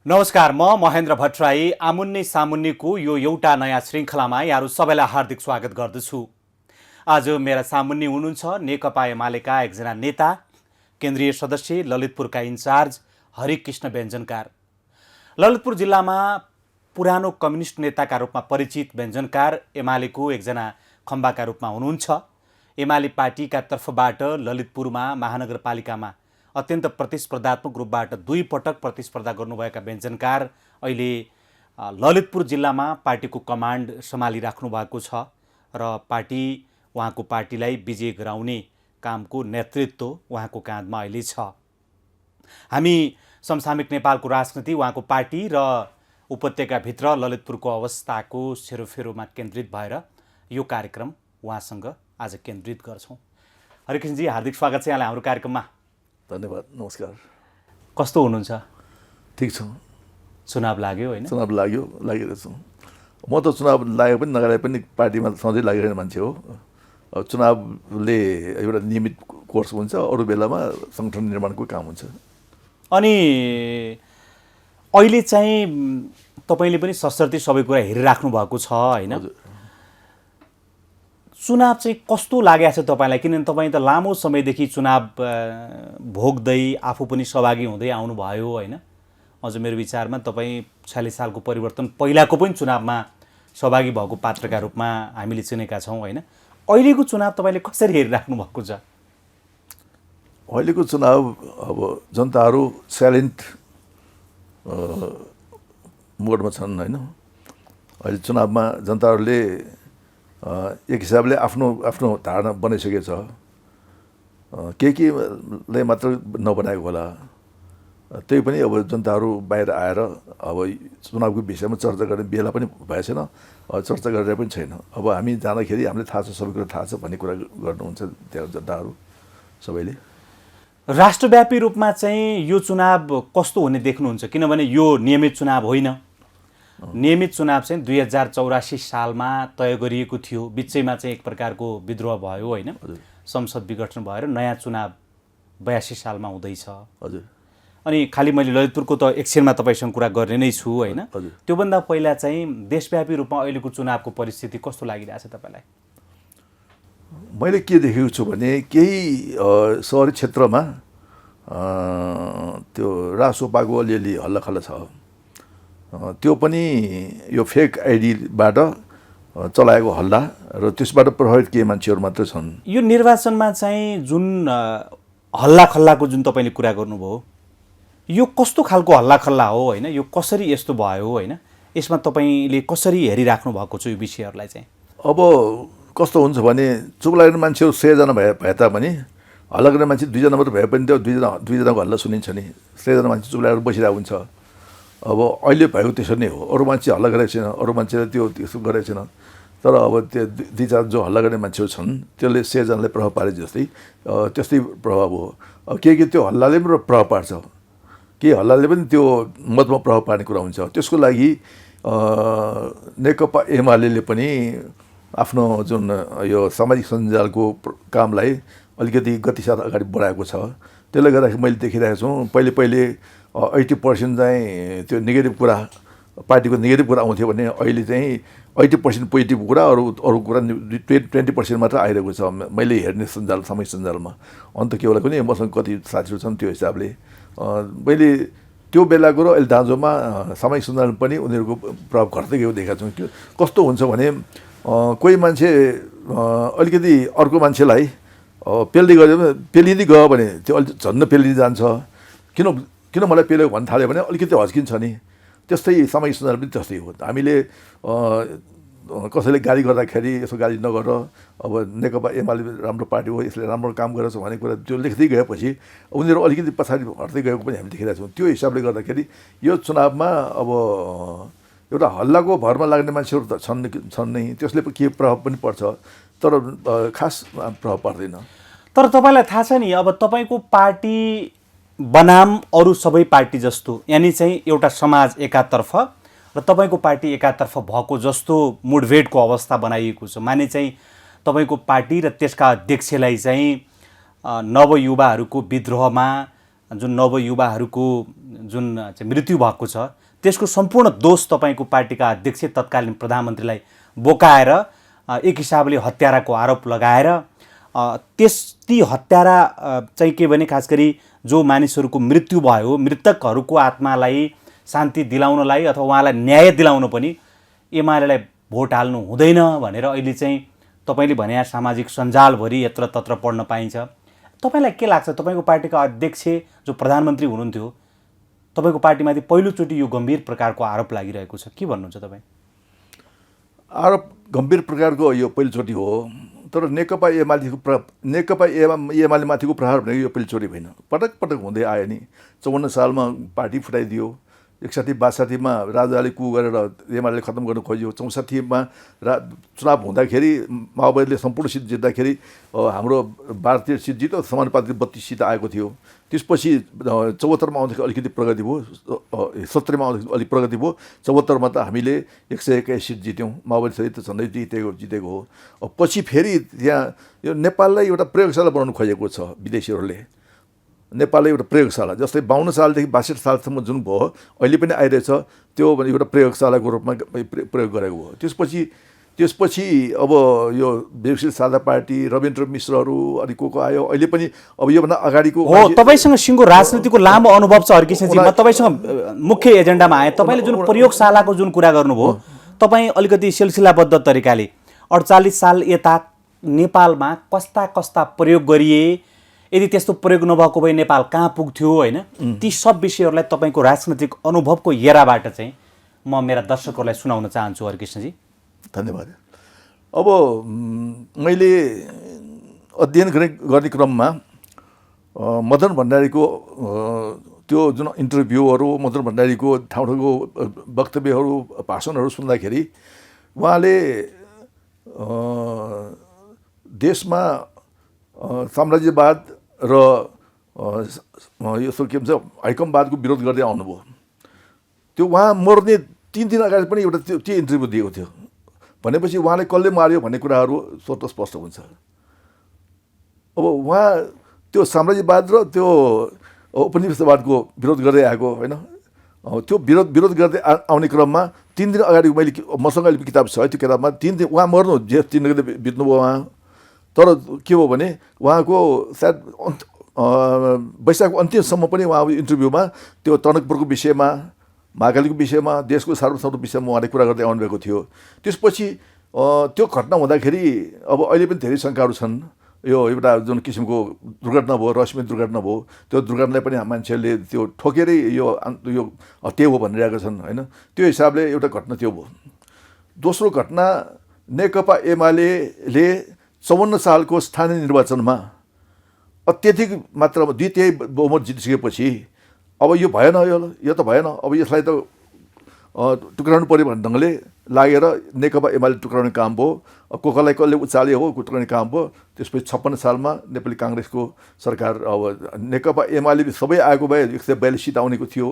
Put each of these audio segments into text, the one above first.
नमस्कार, म महेन्द्र भट्टराई आमुन्नी सामुन्नीको यो एउटा नयाँ श्रृङ्खलामा यहाँहरू सबैलाई हार्दिक स्वागत गर्दछु। आज मेरा सामुन्नी हुनुहुन्छ नेकपा एमालेका एकजना नेता, केन्द्रीय सदस्य, ललितपुरका इन्चार्ज हरिकृष्ण व्यञ्जनकार। ललितपुर जिल्लामा पुरानो कम्युनिस्ट नेताका रूपमा परिचित व्यञ्जनकार एमालेको एकजना खम्बाका रूपमा हुनुहुन्छ। एमाले पार्टीका तर्फबाट ललितपुरमा महानगरपालिकामा अत्यन्त प्रतिस्पर्धात्मक रूपबाट 2 पटक प्रतिस्पर्धा गर्नुभएका व्यञ्जनकार अहिले ललितपुर जिल्लामा पार्टीको कमान्ड सम्हालिराख्नु भएको छ र उहाँको पार्टीलाई विजय गराउने कामको नेतृत्व उहाँको काँधमा अहिले छ। हामी समसामयिक नेपालको राजनीति, उहाँको पार्टी र उपत्यकाभित्र ललितपुरको अवस्थाको सेरोफेरोमा केन्द्रित भएर यो कार्यक्रम उहाँसँग आज केन्द्रित गर्छौँ। हरिकृष्णजी, हार्दिक स्वागत छ यहाँलाई हाम्रो कार्यक्रममा। धन्यवाद, नमस्कार। कस्तो हुनुहुन्छ? ठिक छ। चुनाव लाग्यो होइन? चुनाव लागिरहेको छु। म त चुनाव लाग्यो पनि नगरे पनि पार्टीमा सधैँ लागिरहेको मान्छे हो। चुनावले एउटा नियमित कोर्स हुन्छ, अरू बेलामा सङ्गठन निर्माणको काम हुन्छ। अनि अहिले चाहिँ तपाईँले पनि सशर्ती सबै कुरा हेरिराख्नु भएको छ होइन? चुनाव चाहिँ कस्तो लागेको छ तपाईँलाई? किनभने तपाईँ त लामो समयदेखि चुनाव भोग्दै आफू पनि सहभागी हुँदै आउनुभयो होइन? अझ मेरो विचारमा तपाईँ 46 सालको परिवर्तन पहिलाको पनि चुनावमा सहभागी भएको पात्रका रूपमा हामीले चिनेका छौँ होइन? अहिलेको चुनाव तपाईँले कसरी हेरिराख्नु भएको छ? अहिलेको चुनाव अब जनताहरू साइलेन्ट मोडमा छन् होइन? अहिले चुनावमा जनताहरूले एक हिसाबले आफ्नो धारणा बनाइसकेको छ। केलाई मात्र नबनाएको होला, त्यही पनि अब जनताहरू बाहिर आएर अब चुनावको विषयमा चर्चा गर्ने बेला पनि भए छैन, चर्चा गरेर पनि छैन। अब हामी जाँदाखेरि हामीलाई थाहा छ, सबै कुरा थाहा छ भन्ने कुरा गर्नुहुन्छ त्यहाँ जनताहरू सबैले। राष्ट्रव्यापी रूपमा चाहिँ यो चुनाव कस्तो हुने देख्नुहुन्छ? किनभने यो नियमित चुनाव होइन। नियमित चुनाव चाहिँ 2084 सालमा तय गरिएको थियो। बिचैमा चाहिँ एक प्रकारको विद्रोह भयो होइन? संसद विघटन भएर नयाँ चुनाव 82 सालमा हुँदैछ। हजुर। अनि खालि मैले ललितपुरको त एकछिनमा तपाईँसँग कुरा गर्ने नै छु होइन? त्योभन्दा पहिला चाहिँ देशव्यापी रूपमा अहिलेको चुनावको परिस्थिति कस्तो लागिरहेछ तपाईँलाई? मैले के देखेको छु भने केही सहरी क्षेत्रमा त्यो रासोपाको अलिअलि हल्लाखल्ला छ। त्यो पनि यो फेक आइडीबाट चलाएको हल्ला र त्यसबाट प्रभावित केही मान्छेहरू मात्र छन्। यो निर्वाचनमा चाहिँ जुन हल्लाखल्लाको जुन तपाईँले कुरा गर्नुभयो, यो कस्तो खालको हल्लाखल्ला हो होइन? यो कसरी यस्तो भयो होइन? यसमा तपाईँले कसरी हेरिराख्नु भएको छ यो विषयहरूलाई चाहिँ? अब कस्तो हुन्छ भने चुप लाग्ने मान्छेहरू 100 जना भए तापनि हल्ला गर्ने मान्छे 2 जना मात्र भए पनि त्यो 2 जनाको हल्ला सुनिन्छ नि। 100 जना मान्छे चुप लागेर बसिरहेको हुन्छ। अब अहिले भएको त्यसो नै हो। अरू मान्छे हल्ला गरेको छैन, अरू मान्छेले त्यसो गरेको छैन। तर अब त्यो 2-4 जो हल्ला गर्ने मान्छेहरू छन् त्यसले 100 जनालाई प्रभाव पारे जस्तै त्यस्तै प्रभाव हो। अब के त्यो हल्लाले पनि प्रभाव पार्छ, के हल्लाले पनि त्यो मतमा प्रभाव पार्ने कुरा हुन्छ। त्यसको लागि नेकपा एमाले पनि आफ्नो जुन यो सामाजिक सञ्जालको कामलाई अलिकति गतिसाथ अगाडि बढाएको छ। त्यसले गर्दाखेरि मैले देखिरहेको छु पहिले 80% चाहिँ त्यो नेगेटिभ कुरा, पार्टीको नेगेटिभ कुरा आउँथ्यो भने अहिले चाहिँ 80% पोजिटिभ कुरा, अरू कुरा 20% मात्र आइरहेको छ मैले हेर्ने सञ्जाल, सामाजिक सञ्जालमा। अन्त के होला पनि मसँग कति साथीहरू छन् त्यो हिसाबले मैले त्यो बेलाको र अहिले दाँजोमा सामाजिक सञ्जालमा पनि उनीहरूको प्रभाव घट्दै गएको देखाएको छु। कस्तो हुन्छ भने कोही मान्छे अलिकति अर्को मान्छेलाई पेलिँदै गयो भने त्यो अलिक झन्न पेलिँदै जान्छ। किन मलाई पेलेको भन्न थाल्यो भने अलिकति हच्किन्छ नि। त्यस्तै सामाजिक सञ्जाल पनि त्यस्तै हो। हामीले कसैले गाली गर्दाखेरि यसो गाली नगर, अब नेकपा एमाले राम्रो पार्टी हो, यसले राम्रो काम गरेछ भन्ने कुरा त्यो लेख्दै गएपछि उनीहरू अलिकति पछाडि हट्दै गएको पनि हामी देखिरहेको छौँ। त्यो हिसाबले गर्दाखेरि यो चुनावमा अब एउटा हल्लाको भरमा लाग्ने मान्छेहरू त छन् नै, त्यसले के प्रभाव पनि पर्छ, तर खास प्रभाव पर्दैन। तर तपाईँलाई थाहा छ नि, अब तपाईँको पार्टी बनाम अरू सबै पार्टी जस्तो, यानि चाहिँ एउटा समाज एकातर्फ र तपाईँको पार्टी एकातर्फ भएको जस्तो मुठभेडको अवस्था बनाइएको छ। माने चाहिँ तपाईँको पार्टी र त्यसका अध्यक्षलाई चाहिँ नवयुवाहरूको विद्रोहमा जुन नवयुवाहरूको जुन चाहिँ मृत्यु भएको छ त्यसको सम्पूर्ण दोष तपाईँको पार्टीका अध्यक्ष तत्कालीन प्रधानमन्त्रीलाई बोकाएर एक हिसाबले हत्याराको आरोप लगाएर ती हत्यारा चाहिँ के भने खास गरी जो मानिसहरूको मृत्यु भयो मृतकहरूको आत्मालाई शान्ति दिलाउनलाई अथवा उहाँलाई न्याय दिलाउन पनि एमालेलाई भोट हाल्नु हुँदैन भनेर अहिले चाहिँ तपाईँले भने सामाजिक सञ्जालभरि यत्र तत्र पढ्न पाइन्छ। तपाईँलाई के लाग्छ तपाईँको पार्टीका अध्यक्ष जो प्रधानमन्त्री हुनुहुन्थ्यो तपाईँको पार्टीमाथि पहिलोचोटि यो गम्भीर प्रकारको आरोप लागिरहेको छ, के भन्नुहुन्छ तपाईँ? आरोप गम्भीर प्रकारको यो पहिलोचोटि हो, तर नेकपा एमाले माथिको प्रहार भनेको यो पहिलोचोटि होइन, पटक पटक हुँदै आयो नि। 54 सालमा पार्टी फुटाइदियो, 61-62मा राजाले कु गरेर एमाले खत्तम गर्न खोज्यो, 64मा चुनाव हुँदाखेरि माओवादीले सम्पूर्ण सिट जित्दाखेरि हाम्रो भारतीय सिट जित्यो, समानुपातिक 32 सिट आएको थियो। त्यसपछि 74मा आउँदाखेरि अलिकति प्रगति भयो, 70मा आउँदाखेरि अलिक प्रगति भयो, 74मा त हामीले 121 सिट जित्यौँ, माओवादीसहित झन्डै जितेको हो। पछि फेरि त्यहाँ यो नेपाललाई एउटा प्रयोगशाला बनाउनु खोजेको छ विदेशीहरूले। नेपाललाई एउटा प्रयोगशाला जस्तै 52 सालदेखि 62 सालसम्म जुन भयो अहिले पनि आइरहेछ, त्यो एउटा प्रयोगशालाको रूपमा प्रयोग गरेको हो। त्यसपछि अब यो विकसित साझा पार्टी रविन्द्र मिश्रहरू अनि को आयो, अहिले पनि अब योभन्दा अगाडिको हो। तपाईँसँग सिङ्गो राजनीतिको लामो अनुभव छ हर्किशनजी, म तपाईँसँग मुख्य एजेन्डामा आएँ। तपाईँले जुन प्रयोगशालाको जुन कुरा गर्नुभयो, तपाईँ अलिकति सिलसिलाबद्ध तरिकाले 48 साल यता नेपालमा कस्ता कस्ता प्रयोग गरिए, यदि त्यस्तो प्रयोग नभएको भए नेपाल कहाँ पुग्थ्यो होइन, ती सब विषयहरूलाई तपाईँको राजनैतिक अनुभवको हेराबाट चाहिँ म मेरा दर्शकहरूलाई सुनाउन चाहन्छु हरकृष्णजी। धन्यवाद। अब मैले अध्ययन गर्ने क्रममा मदन भण्डारीको त्यो जुन इन्टरभ्यूहरू, मदन भण्डारीको ठाउँको वक्तव्यहरू, भाषणहरू सुन्दाखेरि उहाँले देशमा साम्राज्यवाद र यस्तो के भन्छ हैकमवादको विरोध गर्दै आउनुभयो। त्यो उहाँ मर्ने 3 दिन अगाडि पनि एउटा त्यो इन्टरभ्यू दिएको थियो। भनेपछि उहाँलाई कसले मार्यो भन्ने कुराहरू स्वतः स्पष्ट हुन्छ। अब उहाँ त्यो साम्राज्यवाद र त्यो उपनिवेशवादको विरोध गर्दै आएको होइन, त्यो विरोध गर्दै आउने क्रममा 3 दिन अगाडि मसँग अहिले किताब छ, त्यो किताबमा 3 दिन उहाँ मर्नु जे 3 दिन बित्नुभयो उहाँ। तर के हो भने उहाँको सायद वैशाखको अन्त्यसम्म पनि उहाँ इन्टरभ्यूमा त्यो टनकपुरको विषयमा, महाकालीको विषयमा, देशको सार्वभौमत्वको विषयमा उहाँले कुरा गर्दै आउनुभएको थियो। त्यसपछि त्यो घटना हुँदाखेरि अब अहिले पनि धेरै शङ्काहरू छन्। यो एउटा जुन किसिमको दुर्घटना भयो, रहस्यमय दुर्घटना भयो, त्यो दुर्घटनालाई पनि मान्छेहरूले त्यो ठोकेरै यो हत्या हो भनिरहेका छन् होइन। त्यो हिसाबले एउटा घटना त्यो भयो। दोस्रो घटना, नेकपा एमाले 54 सालको स्थानीय निर्वाचनमा अत्यधिक मात्रामा 2/3 बहुमत जितिसकेपछि अब यो भएन, यो त भएन, अब यसलाई त टुक्राउनु पऱ्यो भन्ने ढङ्गले लागेर नेकपा एमाले टुक्राउने काम भयो। कसलाई कसले उचाले हो टुक्राउने काम भयो। त्यसपछि 56 सालमा नेपाली काङ्ग्रेसको सरकार, अब नेकपा एमाले सबै आएको भए 142 सिट आउनेको थियो,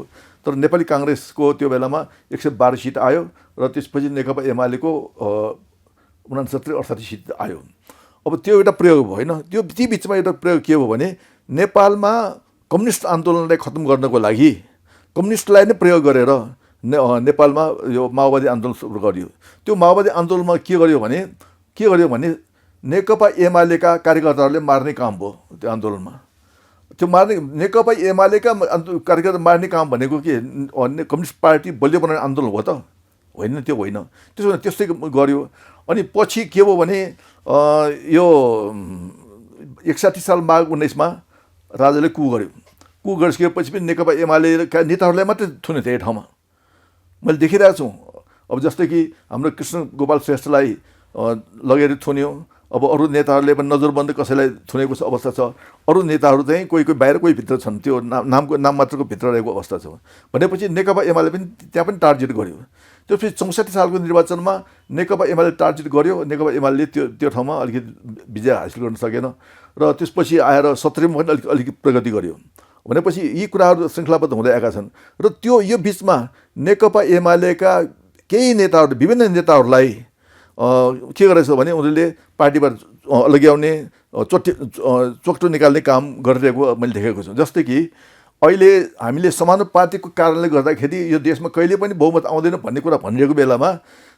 तर नेपाली काङ्ग्रेसको त्यो बेलामा 112 सिट आयो र त्यसपछि नेकपा एमालेको 69-68 सिट आयो। अब त्यो एउटा प्रयोग भयो होइन। त्यो ती बिचमा एउटा प्रयोग के हो भने नेपालमा कम्युनिस्ट आन्दोलनलाई खत्तम गर्नको लागि कम्युनिस्टलाई नै प्रयोग गरेर नेपालमा यो माओवादी आन्दोलन सुरु गरियो। त्यो माओवादी आन्दोलनमा के गर्यो भने नेकपा एमालेका कार्यकर्ताहरूले मार्ने काम भयो त्यो आन्दोलनमा। त्यो मार्ने नेकपा एमालेका कार्यकर्ता मार्ने काम भनेको के कम्युनिस्ट पार्टी बलियो बनाउने आन्दोलन हो त होइन, त्यो होइन। त्यसो भने त्यस्तै गर्यो। अनि पछि के भयो भने यो 61 साल माघ 19मा राजाले कु गर्यो। कु गरिसकेपछि पनि नेकपा एमालेका नेताहरूलाई मात्रै थुने थियो ठाउँमा, मैले देखिरहेको छु। अब जस्तै कि हाम्रो कृष्ण गोपाल श्रेष्ठलाई लगेर थुन्यो। अब अरू नेताहरूले पनि नजरबन्द कसैलाई थुनेको अवस्था छ। अरू नेताहरू चाहिँ कोही बाहिर कोही भित्र छन्, त्यो नाम मात्रको भित्र रहेको अवस्था छ। भनेपछि नेकपा एमाले पनि त्यहाँ पनि टार्गेट गर्यो। त्यसपछि 64 सालको निर्वाचनमा नेकपा एमाले टार्गेट गर्यो। नेकपा एमाले त्यो ठाउँमा अलिकति विजय हासिल गर्न सकेन र त्यसपछि आएर 70मा पनि अलिकति प्रगति गर्यो। भनेपछि यी कुराहरू श्रृङ्खलाबद्ध हुँदै आएका छन् र यो बिचमा नेकपा एमालेका केही नेताहरू, विभिन्न नेताहरूलाई के गरेछ भने उनीहरूले पार्टीबाट लग्याउने, चोक्टो निकाल्ने काम गरिरहेको मैले देखेको छु। जस्तै कि अहिले हामीले समानुपातिकको कारणले गर्दाखेरि यो देशमा कहिले पनि बहुमत आउँदैन भन्ने कुरा भनिरहेको बेलामा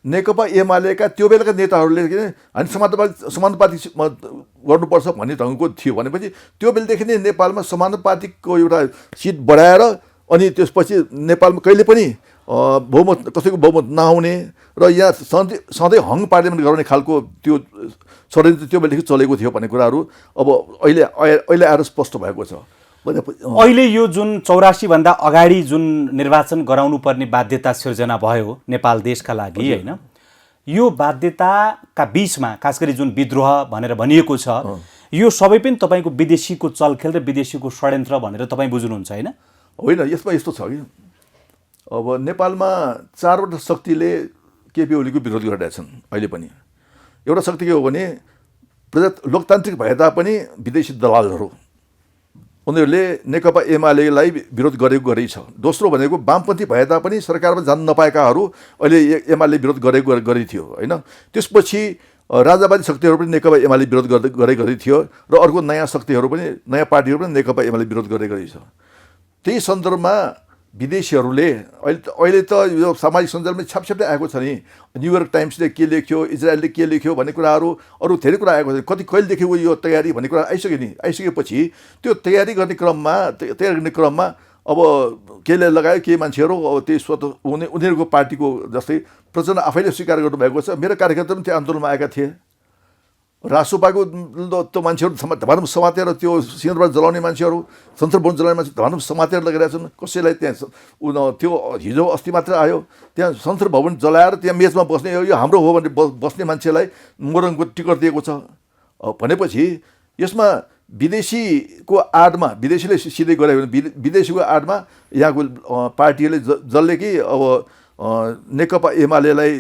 नेकपा एमालेका त्यो बेलाका नेताहरूले हामी समानुपातिक गर्नुपर्छ भन्ने ढङ्गको थियो भनेपछि त्यो बेलादेखि नै नेपालमा समानुपातिकको एउटा सिट बढाएर अनि त्यसपछि नेपालमा कहिले पनि बहुमत कसैको बहुमत नआउने र यहाँ सधैँ हङ पार्लियामेन्ट गराउने खालको त्यो षड्यन्त्र त्यो बेलादेखि चलेको थियो भन्ने कुराहरू अब अहिले आएर स्पष्ट भएको छ। अहिले यो जुन 84 भन्दा अगाडि जुन निर्वाचन गराउनु पर्ने बाध्यता सिर्जना भयो नेपाल देशका लागि हैन, यो बाध्यताका बीचमा खास गरी जुन विद्रोह भनेर भनिएको छ यो सबै पनि तपाईको विदेशीको चलखेल र विदेशीको षड्यन्त्र भनेर तपाई बुझ्नुहुन्छ हैन? होइन, यसमा यस्तो छ कि अब नेपालमा 4वटा शक्तिले केपी ओलीको विरोध गरिरहेका छन् अहिले पनि। एउटा शक्ति के हो भने लोकतान्त्रिक भए तापनि विदेशी दलालहरू उनीहरूले नेकपा एमालेलाई विरोध गरेकै छ। दोस्रो भनेको वामपन्थी भए तापनि सरकारमा जान नपाएकाहरू अहिले एमाले विरोध गरे थियो होइन। त्यसपछि राजावादी शक्तिहरू पनि नेकपा एमाले विरोध गरे थियो र अर्को नयाँ शक्तिहरू पनि नयाँ पार्टीहरू पनि नेकपा एमाले विरोध गरे छ। त्यही सन्दर्भमा विदेशीहरूले अहिले त यो सामाजिक सञ्जालमा छापछाप्दै आएको छ नि, न्युयोर्क टाइम्सले के लेख्यो, इजरायलले के लेख्यो भन्ने कुराहरू, अरू धेरै कुरा आएको छ। कहिलेदेखि यो तयारी भन्ने कुरा आइसक्यो नि। आइसकेपछि त्यो तयारी गर्ने क्रममा अब केले लगायो केही मान्छेहरू अब त्यही उनीहरूको पार्टीको जस्तै प्रचण्ड आफैले स्वीकार गर्नुभएको छ। मेरो कार्यकर्ता पनि त्यो आन्दोलनमा आएका थिए। रासोपाको त्यो मान्छेहरू धमाधम समातेर त्यो सिंहदरबार जलाउने मान्छेहरू, संसद भवन जलाउने मान्छे धमाधम समातेर लगाइरहेका छन्। कसैलाई त्यहाँ त्यो हिजो अस्ति मात्र आयो त्यहाँ संसद भवन जलाएर त्यहाँ मेचमा बस्ने यो हाम्रो हो भने बस्ने मान्छेलाई मोरङको टिकट दिएको छ भनेपछि यसमा विदेशीको आडमा, विदेशीले सिधै गरे भने विदेशीको आडमा यहाँको पार्टीहरूले जसले कि अब नेकपा एमालेलाई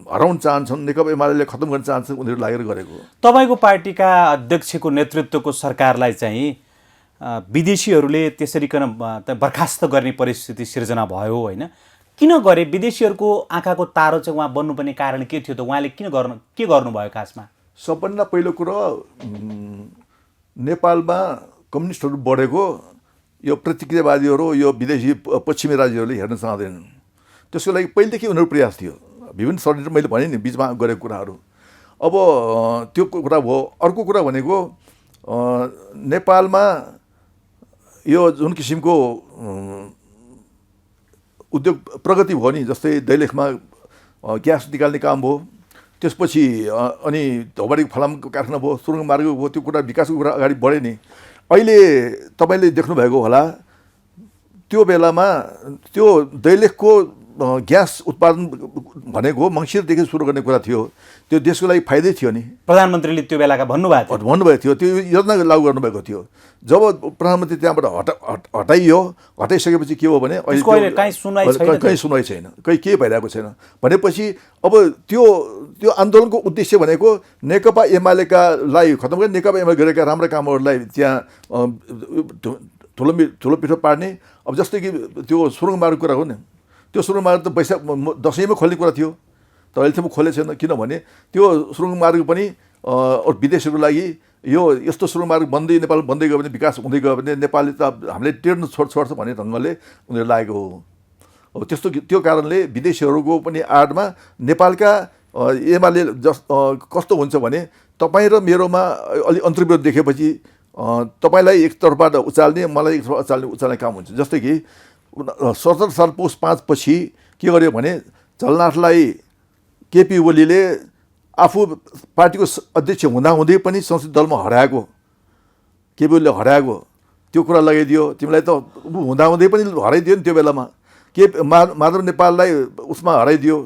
हराउन चाहन्छन्, नेकपा एमालेलाई खत्तम गर्न चाहन्छन्, उनीहरू लागेर गरेको। तपाईको पार्टीका अध्यक्षको नेतृत्वको सरकारलाई चाहिँ विदेशीहरूले त्यसरी बर्खास्त गर्ने परिस्थिति सिर्जना भयो होइन? किन गरे? विदेशीहरूको आँखाको तारो चाहिँ उहाँ बन्नुपर्ने कारण के थियो त? उहाँले के गर्नुभयो खासमा? सबभन्दा पहिलो कुरो नेपालमा कम्युनिस्टहरू बढेको यो प्रतिक्रियावादीहरू, यो विदेशी पश्चिमी राज्यहरूले हेर्न चाहँदैनन्। त्यसको लागि पहिलेदेखि उनीहरू प्रयास थियो। विभिन्न षड्यन्त्र मैले भने नि बिचमा गरेको कुराहरू। अब त्यो कुरा भयो। अर्को कुरा भनेको नेपालमा यो जुन किसिमको उद्योग प्रगति भयो नि, जस्तै दैलेखमा ग्यास निकाल्ने काम भयो, त्यसपछि अनि धौबाडीको फलामको कारखाना भयो, सुरुङ मार्ग भयो, त्यो कुरा विकासको कुरा अगाडि बढे नि। अहिले तपाईँले देख्नुभएको होला त्यो बेलामा त्यो दैलेखको ग्यास उत्पादन भनेको मङ्सिरदेखि सुरु गर्ने कुरा थियो। त्यो देशको लागि फाइदै थियो नि। प्रधानमन्त्रीले त्यो बेलाका भन्नुभएको थियो, त्यो योजना लागू गर्नुभएको थियो। जब प्रधानमन्त्री त्यहाँबाट हटाइसकेपछि के हो भने अहिले कहीँ सुनवाई छैन, कहीँ केही भइरहेको छैन भनेपछि अब त्यो आन्दोलनको उद्देश्य भनेको नेकपा एमालेकालाई खत्तम गर्ने, नेकपा एमाले गरेका राम्रा कामहरूलाई त्यहाँ ठुलो पिठो पार्ने। अब जस्तै कि त्यो सुरुङ मार्गको कुरा हो नि, त्यो सुरुङ मार्ग त वैशाख दसैँमै खोल्ने कुरा थियो, तर अहिलेसम्म खोलेको छैन। किनभने त्यो सुरुङ मार्ग पनि विदेशीहरूको लागि यो यस्तो सुरुङ मार्ग नेपाल बन्दै गयो भने, विकास हुँदै गयो भने नेपालले त हामीले टेर्न छोड्छ भन्ने ढङ्गले उनीहरू लागेको हो। अब त्यो कारणले विदेशीहरूको पनि आडमा नेपालका एमाले कस्तो हुन्छ भने तपाईँ र मेरोमा अलि अन्तर्विरोध देखेपछि तपाईँलाई एकतर्फबाट उचाल्ने, मलाई एकतर्फ उचाल्ने काम हुन्छ। जस्तै कि 77 साल पौष 5 पछि के गर्यो भने झलनाथलाई केपी ओलीले आफू पार्टीको अध्यक्ष हुँदाहुँदै पनि संसदीय दलमा हराएको, केपी ओलीले हराएको त्यो कुरा लगाइदियो। तिमीलाई त हुँदाहुँदै पनि हराइदियो नि त्यो बेलामा। माधव नेपाललाई उसमा हराइदियो,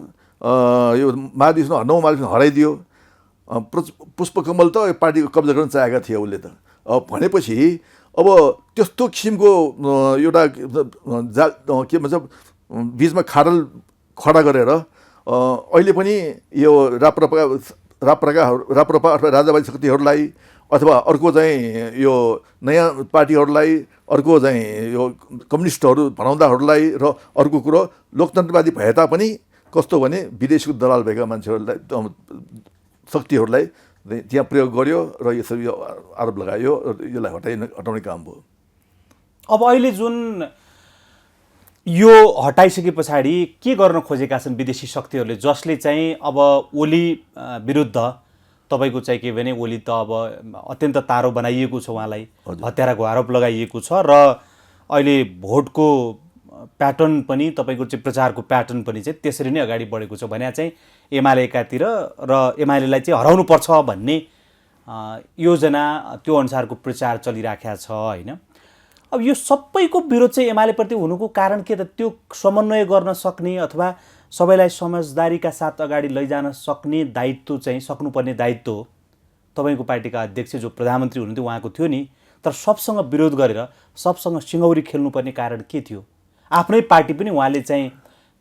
यो महाधिवेशन 9 महाधिवेशन हराइदियो। पुष्पकमल त पार्टीको कब्जा गर्न चाहेका थिए उसले त। भनेपछि अब त्यस्तो किसिमको एउटा के भन्छ बिचमा खाडल खडा गरेर अहिले पनि यो राप्रपा अथवा राजावादी शक्तिहरूलाई अथवा अर्को चाहिँ यो नयाँ पार्टीहरूलाई, अर्को चाहिँ यो कम्युनिस्टहरू भनाउँदाहरूलाई र अर्को कुरो लोकतन्त्रवादी भए तापनि कस्तो भने विदेशीको दलाल भएका मान्छेहरूलाई, शक्तिहरूलाई त्यहाँ प्रयोग गर्यो र यसरी यो आरोप लगायो, यसलाई हटाउने काम भयो। अब अहिले जुन यो हटाइसके पछाडि के गर्न खोजेका छन् विदेशी शक्तिहरूले, जसले चाहिँ अब ओली विरुद्ध तपाईँको चाहिँ के भने ओली त अब अत्यन्त तारो बनाइएको छ, उहाँलाई हत्याराको आरोप लगाइएको छ र अहिले भोटको प्याटर्न पनि तपाईँको चाहिँ प्रचारको प्याटर्न पनि चाहिँ त्यसरी नै अगाडि बढेको छ भने चाहिँ एमाले एकातिर र एमालेलाई चाहिँ हराउनुपर्छ भन्ने योजना त्यो अनुसारको प्रचार चलिराखेको छ होइन। अब यो सबैको विरोध चाहिँ एमालेप्रति हुनुको कारण के त? त्यो समन्वय गर्न सक्ने अथवा सबैलाई समझदारीका साथ अगाडि लैजान सक्ने दायित्व चाहिँ सक्नुपर्ने दायित्व तपाईँको पार्टीका अध्यक्ष जो प्रधानमन्त्री हुनुहुन्थ्यो उहाँको थियो नि, तर सबसँग विरोध गरेर सबसँग सिङ्गौरी खेल्नुपर्ने कारण के थियो? आफ्नै पार्टी पनि उहाँले चाहिँ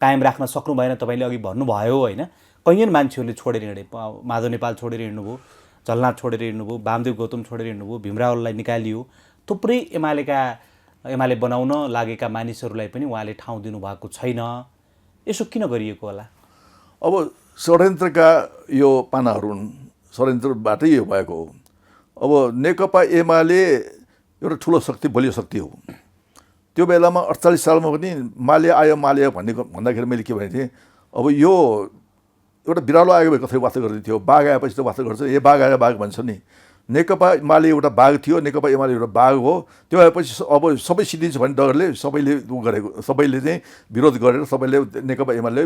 कायम राख्न सक्नु भएन, तपाईँले अघि भन्नुभयो होइन। कैयन मान्छेहरूले छोडेर हिँडे, माधव नेपाल छोडेर हिँड्नुभयो, झलनाथ छोडेर हिँड्नुभयो, वामदेव गौतम छोडेर हिँड्नुभयो, भीमरावलाई निकालियो, थुप्रै एमाले बनाउन लागेका मानिसहरूलाई पनि उहाँले ठाउँ दिनुभएको छैन। यसो किन गरिएको होला? अब षड्यन्त्रका यो पानाहरू हुन्, षड्यन्त्रबाटै यो भएको हो। अब नेकपा एमाले एउटा ठुलो शक्ति, बलियो शक्ति हो। त्यो बेलामा 48 सालमा पनि माले आयो भन्दाखेरि मैले के भनेको थिएँ, अब यो एउटा बिरालो आएको भए कतै वास्ता गर्दै थियो, बाघ आएपछि त वास्ता गर्छ, बाघ आयो बाघ भन्छ नि। नेकपा एमाले एउटा बाघ थियो, नेकपा एमाले एउटा बाघ हो। त्यो भएपछि अब सबै सिद्धिन्छ भन्ने डरले सबैले गरेको, सबैले चाहिँ विरोध गरेर सबैले नेकपा एमाले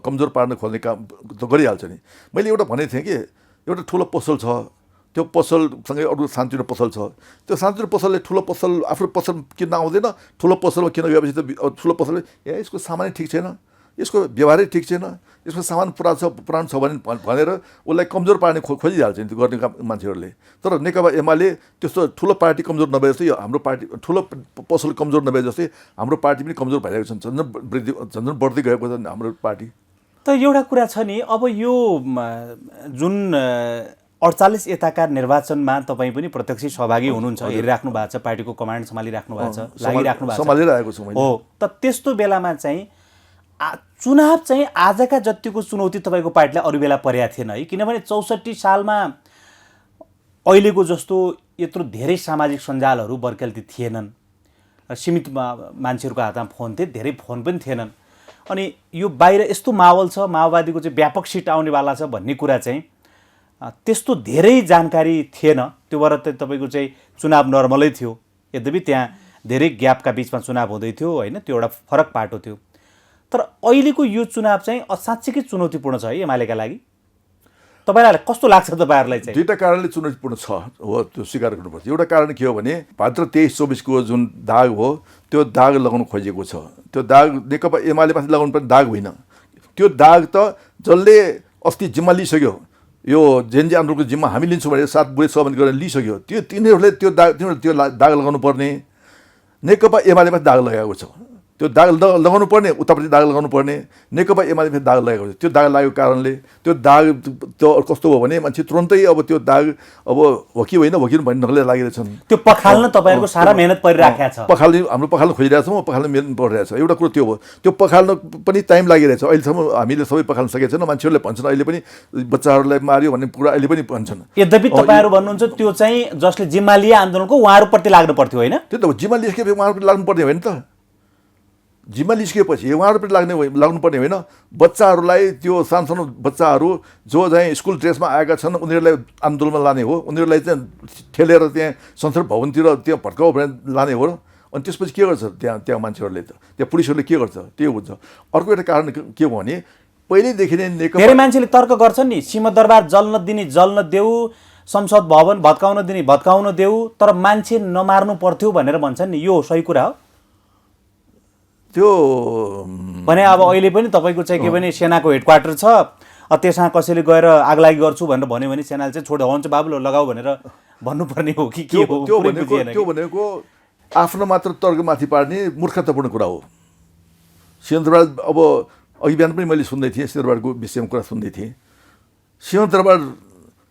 कमजोर पार्न खोज्ने काम त गरिहाल्छ नि। मैले एउटा भनेको थिएँ कि एउटा ठुलो पसल छ, त्यो पसलसँगै अरू सानोतिनो पसल छ, त्यो सानोतिनो पसलले ठुलो पसल आफ्नो पसल किन्न आउँदैन, ठुलो पसलमा किन गएपछि त ठुलो पसलले यसको सामानै ठिक छैन, यसको व्यवहारै ठिक छैन, यसको सामान पुरानो छ भनेर उसलाई कमजोर पार्ने खोजिहाल्छ नि त्यो गर्ने मान्छेहरूले। तर नेकपा एमाले त्यस्तो ठुलो पार्टी कमजोर नभए जस्तै हाम्रो पार्टी, ठुलो पसल कमजोर नभए जस्तै हाम्रो पार्टी पनि कमजोर भइरहेको छ, झन्झन बढ्दै गएको छ हाम्रो पार्टी। त एउटा कुरा छ नि, अब यो जुन 48 यताका निर्वाचनमा तपाईँ पनि प्रत्यक्ष सहभागी हुनुहुन्छ, हेरिराख्नु भएको छ, पार्टीको कमान्ड सम्हालिराख्नु भएको छ, लागिराख्नु भएको छ, सम्हालिरहेको छु मैले। हो त त्यस्तो बेलामा चाहिँ चुनाव चाहिँ आजका जतिको चुनौती तपाईँको पार्टीलाई अरू बेला परेको थिएन है, किनभने 64 सालमा अहिलेको जस्तो यत्रो धेरै सामाजिक सञ्जालहरू बर्खेल्ती थिएनन्, सीमित मान्छेहरूको हातमा फोन थिए, धेरै फोन पनि थिएनन्। अनि यो बाहिर यस्तो माहौल छ, माओवादीको चाहिँ व्यापक सिट आउनेवाला छ भन्ने कुरा चाहिँ त्यस्तो धेरै जानकारी थिएन। त्यो भएर त तपाईँको चाहिँ चुनाव नर्मलै थियो, यद्यपि त्यहाँ धेरै ग्यापका बिचमा चुनाव हुँदै थियो होइन, त्यो एउटा फरक पाटो थियो। तर अहिलेको यो चुनाव चाहिँ असाध्यै चुनौतीपूर्ण छ है एमालेका लागि। तपाईँलाई कस्तो लाग्छ? तपाईँहरूलाई चाहिँ दुईवटा कारणले चुनौतीपूर्ण छ हो, त्यो स्वीकार गर्नुपर्छ। एउटा कारण के हो भने भाद्र 23-24को जुन दाग हो त्यो दाग लगाउनु खोजेको छ। त्यो दाग नेकपा एमाले माथि लगाउनु पर्ने दाग होइन, त्यो दाग त जसले अस्ति जिम्मा लिइसक्यो, यो जेएनजी आन्दोलनको जिम्मा हामी लिन्छौँ भनेर 7 बुढे 6 बन्द गरेर लिइसक्यो, तिनीहरूले त्यो दाग लगाउनु पर्ने। नेकपा एमाले माथि दाग लगाएको छ, त्यो दाग लगाउनु पर्ने, उतापट्टि दाग लगाउनु पर्ने, नेकपा एमाले दाग लगाएको छ। त्यो दाग लागेको कारणले त्यो दाग त्यो कस्तो हो भने मान्छे तुरन्तै अब त्यो दाग अब हो कि होइन हो कि भन्ने ढङ्गले लागिरहेछन्। त्यो पखाल्न तपाईँहरूको सारा मेहनत परिराखेको छ। हाम्रो पखाल्न खोजिरहेको छौँ, पखाल्न मेहनत परिरहेको छ। एउटा कुरो त्यो हो, त्यो पखाल्न पनि टाइम लागिरहेछ। अहिलेसम्म हामीले सबै पखाल्न सकेको छैनौँ। मान्छेहरूले भन्छन् अहिले पनि बच्चाहरूलाई मार्यो भन्ने कुरा अहिले पनि भन्छन्। यद्यपि तपाईँहरू भन्नुहुन्छ त्यो चाहिँ जसले जिम्मा लिए आन्दोलनको उहाँहरूप्रति लाग्नु पर्थ्यो होइन? त्यो त जिम्मा लिइसकेपछि उहाँहरूप्रति लाग्नु पर्ने होइन त। जिम्मा लिइसकेपछि उहाँहरूपट्टि लाग्नुपर्ने होइन। बच्चाहरूलाई, त्यो सानो बच्चाहरू जो चाहिँ स्कुल ड्रेसमा आएका छन् उनीहरूलाई आन्दोलनमा लाने हो, उनीहरूलाई चाहिँ ठेलेर त्यहाँ संसद भवनतिर त्यहाँ भड्काउ भनेर लाने हो। अनि त्यसपछि के गर्छ त्यहाँ मान्छेहरूले, त त्यहाँ पुलिसहरूले के गर्छ त्यो हुन्छ। अर्को एउटा कारण के हो भने पहिल्यैदेखि नै धेरै मान्छेले तर्क गर्छन् नि, सिंहदरबार जल्न दिने जल्न देऊ, संसद भवन भत्काउन दिने भत्काउन देऊ, तर मान्छे नमार्नु पर्थ्यो भनेर भन्छन् नि। यो सही कुरा हो? त्यो भने अब अहिले पनि तपाईँको चाहिँ के भने सेनाको हेडक्वार्टर छ, त्यसमा कसैले गएर आगलागी गर्छु भनेर भन्यो भने सेनाले चाहिँ छोड हुन्छ बाबुलो लगाऊ भनेर भन्नुपर्ने हो कि के हो? त्यो भनेको आफ्नो मात्र तर्कमाथि पार्ने मूर्खतापूर्ण कुरा हो। सिंहदरबार अब अघि बिहान पनि मैले सुन्दै थिएँ, सिंहदरबारको विषयमा कुरा सुन्दै थिएँ। सिंहदरबार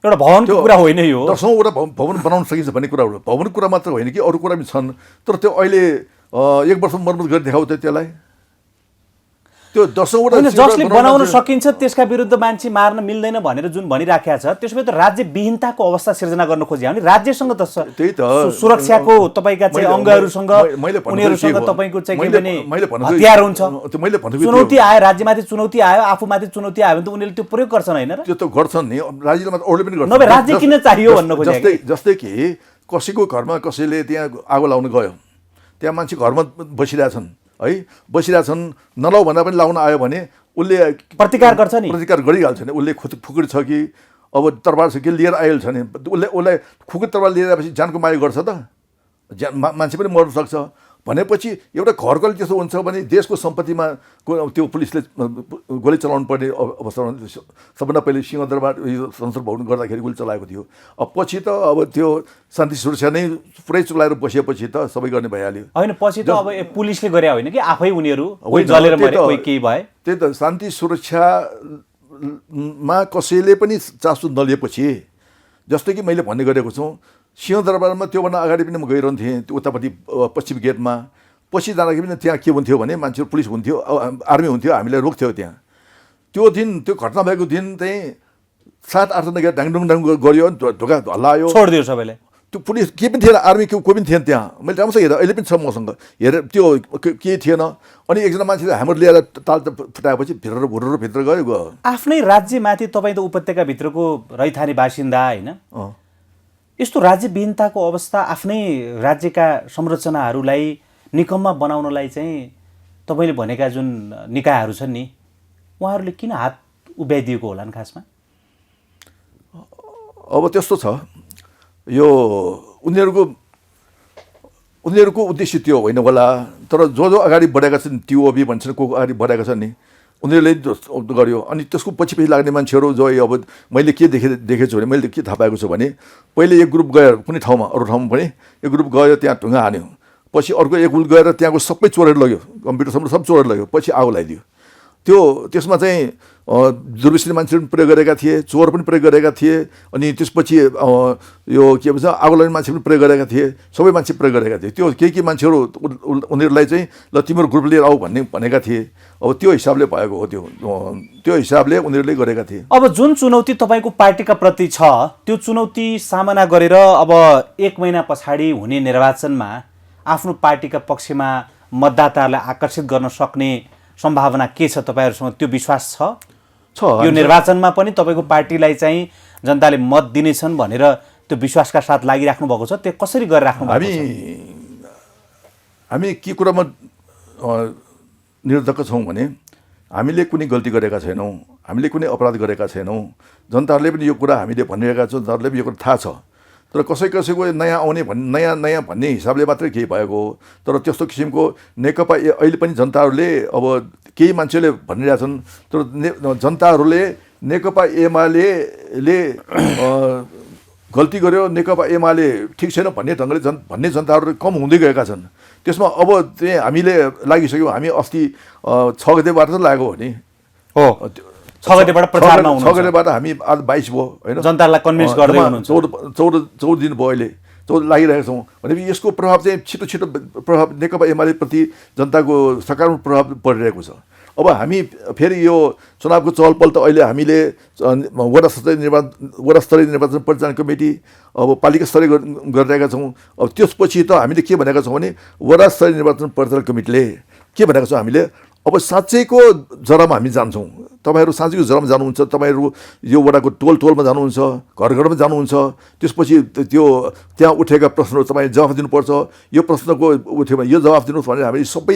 एउटा भवनको कुरा होइन यो, 10औँवटा भवन बनाउन सकिन्छ भन्ने कुरा हो। भवनको कुरा मात्र होइन कि अरू कुरा पनि छन्, तर त्यो अहिले 1 वर्ष मर्मत गरी देखाउ त त्यसलाई। त्यो 10औँवटा होइन, सीटमा जसले बनाउन बनाउन चाहिँ- सकिन्छ त्यसका विरुद्ध मान्छे मार्न मिल्दैन भनेर जुन भनिराखेको छ, त्यसो भए त राज्य विहीनताको अवस्था सिर्जना गर्न खोज्यो भने राज्यसँग त त्यही त सुरक्षाको तपाईँका चाहिँ अङ्गहरूसँग मैले भन्नु उनीहरूसँग खोजेको के हो? तपाईँको चाहिँ के मैले- भने मैले भन्नु खोजेको- हतियार हुन्छ। त्यो मैले भन्नु खोजेको चुनौती आयो, राज्यमाथि चुनौती आयो, आफूमाथि चुनौती आयो भने त उनीहरूले त्यो प्रयोग गर्छन् होइन र? त्यो त गर्छन् नि राज्यले मात्र अरूले पनि गर्छन्। नभए राज्य किन चाहियो भन्न खोजेको? जस्तै कि कसैको घरमा कसैले त्यहाँ आगो लाउन गयो, त्यहाँ मान्छे घरमा बसिरहेछन् है, बसिरहेछन्, नलाउ भन्दा पनि लाउन आयो भने उसले प्रतिकार गर्छ नि। प्रतिकार गरिहाल्छ नि। उसले खुकुरी छ कि अब तरबार छ कि लिएर आइहाल्छ नि, उसलाई खुकुरी तरबार लिएर आएपछि ज्यानको माया गर्छ त, मान्छे पनि मर्न सक्छ भनेपछि एउटा घरकोले त्यस्तो हुन्छ भने देशको सम्पत्तिमा त्यो पुलिसले गोली चलाउनु पर्ने अवस्था सबभन्दा पहिले सिंहदरबार संसद भवन गर्दाखेरि गोली चलाएको थियो। अब पछि त अब त्यो शान्ति सुरक्षा नै पुरै चलाएर बसेपछि त सबै गर्ने भइहाल्यो। होइन, पछि त अब पुलिसले गरे होइन कि आफै उनीहरू कोही होइन, जलेर त्यही मरे, त- कोही केही भए। त्यही त शान्ति सुरक्षामा कसैले पनि चासो नलिएपछि, जस्तो कि मैले भन्ने गरेको छु, सिंहदरबारमा त्योभन्दा अगाडि पनि म गइरहन्थेँ त्यो उतापट्टि पश्चिम गेटमा। पछि जाँदाखेरि पनि त्यहाँ के हुन्थ्यो भने मान्छेहरू पुलिस हुन्थ्यो, आर्मी हुन्थ्यो, हामीलाई रोक्थ्यो त्यहाँ। त्यो दिन त्यो घटना भएको दिन चाहिँ 7-8 जना डाङडुङ गऱ्यो, ढोका हल्लायो, छोडिदियो सबैले। त्यो पुलिस के पनि थिएन, आर्मी कोही पनि थिएन त्यहाँ। मैले राम्रोसँग हेरेँ, अहिले पनि छ मसँग हेरेर, त्यो केही थिएन। अनि एकजना मान्छेले हाम्रो लिएर ताल फुटाएपछि भित्र गयो। आफ्नै राज्यमाथि तपाईँ त उपत्यकाभित्रको रैथाने बासिन्दा होइन, यस्तो राज्य विहीनताको अवस्था आफ्नै राज्यका संरचनाहरूलाई निकम्मा बनाउनलाई चाहिँ तपाईँले भनेका जुन निकायहरू छन् नि, उहाँहरूले किन हात उभ्याइदिएको होला नि खासमा? अब त्यस्तो छ, यो उनीहरूको उद्देश्य त्यो होइन होला, तर जो अगाडि बढेका छन्, टिओबी भन्छन्, को अगाडि बढेका छन् नि, उनीहरूले गर्यो। अनि त्यसको पछि लाग्ने मान्छेहरू जो अब मैले के देखेको छु भने, मैले के थाहा पाएको छु भने, पहिले एक ग्रुप गयो कुनै ठाउँमा, अरू ठाउँमा पनि एक ग्रुप गयो, त्यहाँ ढुङ्गा हान्यो, पछि अर्को एक ग्रुप गएर त्यहाँको सबै चोरेर लग्यो, कम्प्युटर सब चोरेर लग्यो, पछि आगो लगाइदियो। त्यसमा चाहिँ दुर्विश्वासी मान्छेहरू पनि प्रयोग गरेका थिए, चोर पनि प्रयोग गरेका थिए, अनि त्यसपछि यो के भन्छ आगो लगाउने मान्छे पनि प्रयोग गरेका थिए, सबै मान्छे प्रयोग गरेका थिए। त्यो केही मान्छेहरू उनीहरूलाई चाहिँ ल तिम्रो ग्रुप लिएर आऊ भनेका थिए। अब त्यो हिसाबले भएको हो, त्यो हिसाबले उनीहरूले गरेका थिए। अब जुन चुनौती तपाईँको पार्टीका प्रति छ, त्यो चुनौती सामना गरेर अब 1 महिना पछाडि हुने निर्वाचनमा आफ्नो पार्टीका पक्षमा मतदाताहरूलाई आकर्षित गर्न सक्ने सम्भावना के छ? तपाईँहरूसँग त्यो विश्वास छ? यो निर्वाचनमा पनि तपाईँको पार्टीलाई चाहिँ जनताले मत दिनेछन् भनेर त्यो विश्वासका साथ लागिराख्नु भएको छ? त्यो कसरी गरिराख्नु भएको छ? हामी के कुरामा निर्धक्क छौँ भने, हामीले कुनै गल्ती गरेका छैनौँ, हामीले कुनै अपराध गरेका छैनौँ। जनताहरूले पनि यो कुरा हामीले भनिरहेका छौँ, जनताहरूले पनि यो कुरा थाहा छ। तर कसैको नयाँ आउने नयाँ भन्ने हिसाबले मात्रै केही भएको हो। तर त्यस्तो किसिमको नेकपा अहिले पनि जनताहरूले अब केही मान्छेले भनिरहेछन्, तर जनताहरूले नेकपा एमाले गल्ती गर्यो, नेकपा एमाले ठिक छैन भन्ने ढङ्गले भन्ने जनताहरू कम हुँदै गएका छन्। त्यसमा अब चाहिँ हामीले लागिसक्यौँ। हामी अस्ति 6 गतेबाट त लाग्यो हो नि, हो 6 गतेबाट प्रचारमा हुनुहुन्छ। 6 गतेबाट हामी आज 22 भयो होइन, जनतालाई कन्भिन्स गर्दै हुनुहुन्छ। 14 दिन भयो अहिले, 14 लागिरहेका छौँ। भनेपछि यसको प्रभाव चाहिँ छिटो प्रभाव नेकपा एमाले प्रति जनताको सकारात्मक प्रभाव परिरहेको छ। अब हामी फेरि यो चुनावको चहलपहल त अहिले हामीले वडा स्तरीय निर्वाचन परिचालन कमिटी, अब पालिका स्तरीय गरिरहेका छौँ। अब त्यसपछि त हामीले के भनेका छौँ भने, वडा स्तरीय निर्वाचन परिचालन कमिटीले के भनेका छौँ, हामीले अब साँच्चैको जरामा हामी जान्छौँ। तपाईँहरू साँच्चैको जरामा जानुहुन्छ, तपाईँहरू यो वडाको टोलमा जानुहुन्छ, घरमा जानुहुन्छ। त्यसपछि त्यो त्यहाँ उठेका प्रश्नहरू तपाईँ जवाफ दिनुपर्छ। यो प्रश्नको उठ्यो भने यो जवाफ दिनुहोस् भनेर